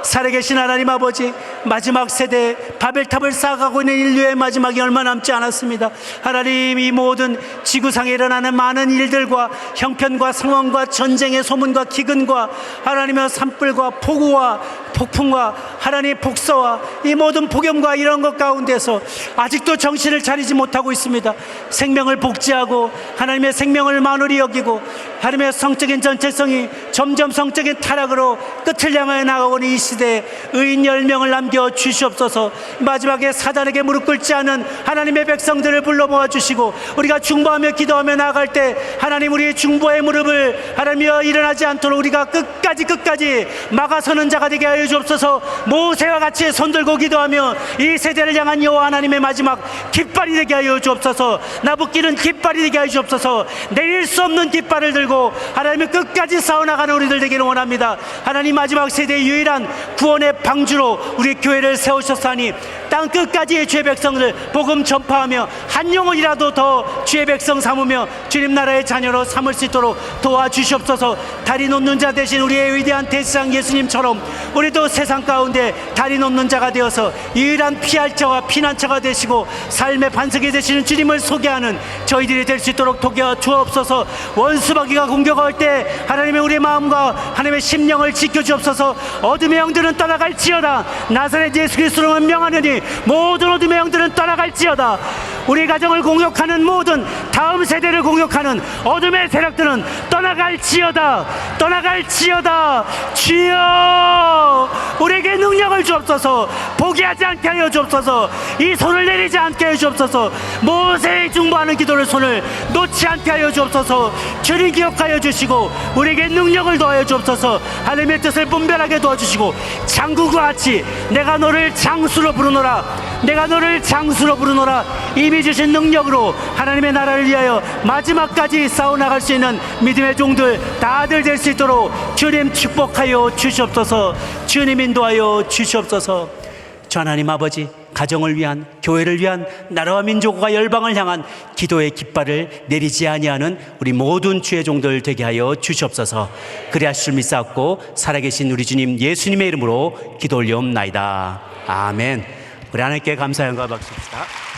[SPEAKER 1] 살아계신 하나님 아버지, 마지막 세대 바벨탑을 쌓아가고 있는 인류의 마지막이 얼마 남지 않았습니다. 하나님, 이 모든 지구상에 일어나는 많은 일들과 형편과 상황과 전쟁의 소문과 기근과 하나님의 산불과 폭우와 폭풍과 하나님의 복서와 이 모든 폭염과 이런 것 가운데서 아직도 정신을 차리지 못하고 있습니다. 생명을 복제하고 하나님의 생명을 만홀히 여기고 하나님의 성적인 전체성이 점점 성적인 타락으로 끝을 향하여 나가고 있는 이 시대에 의인 10명을 남겨 주시옵소서. 마지막에 사단에게 무릎 꿇지 않은 하나님의 백성들을 불러 모아 주시고 우리가 중보하며 기도하며 나아갈 때 하나님, 우리의 중보의 무릎을 하나님이여 일어나지 않도록 우리가 끝까지 막아서는 자가 되게 하여 주옵소서. 모세와 같이 손들고 기도하며 이 세대를 향한 여호와 하나님의 마지막 깃발이 되게 하여 주옵소서. 나붓기는 깃발이 되게 하여 주옵소서. 내릴 수 없는 깃발을 들고 하나님의 끝까지 싸워나가는 우리들 되기를 원합니다. 하나님, 마지막 세대의 유일한 구원의 방주로 우리 교회를 세우셨사니 땅 끝까지 주의 백성을 복음 전파하며 한 영혼이라도 더 주의 백성 삼으며 주님 나라의 자녀로 삼을 수 있도록 도와주시옵소서. 다리 놓는 자 되신 우리의 위대한 대상 예수님처럼 우리도 세상 가운데 다리 놓는 자가 되어서 유일한 피할 자와 피난처가 되시고 삶의 반석이 되시는 주님을 소개하는 저희들이 될 수 있도록 도와 주옵소서. 원수마귀가 공격할 때 하나님의 우리 마음과 하나님의 심령을 지켜주옵소서. 어둠의 영들은 떠나갈지어다. 나사렛 예수 그리스도로 명하느니 모든 어둠의 영들은 떠나갈지어다. 우리 가정을 공격하는 모든 다음 세대를 공격하는 어둠의 세력들은 떠나갈지어다. 주여, 우리에게 능력을 주옵소서. 포기하지 않게 하여 주옵소서. 이 손을 내리지 않게 하여 주옵소서. 모세의 중보하는 기도를 손을 놓지 않게 하여 주옵소서. 주님 기억하여 주시고 우리에게 능력을 더하여 주옵소서. 하나님의 뜻을 분별하게 도와주시고 장구과 같이 내가 너를 장수로 부르노라, 내가 너를 장수로 부르노라 이미 주신 능력으로 하나님의 나라를 위하여 마지막까지 싸워나갈 수 있는 믿음의 종들 다들 될 수 있도록 주님 축복하여 주시옵소서. 주님 인도하여 주시옵소서. 주 하나님 아버지, 가정을 위한, 교회를 위한, 나라와 민족과 열방을 향한 기도의 깃발을 내리지 아니하는 우리 모든 주의 종들 되게 하여 주시옵소서. 그리하실 줄 믿사옵고 살아계신 우리 주님 예수님의 이름으로 기도 올리옵나이다. 아멘. 우리 하나님께 감사 영광 받습시다.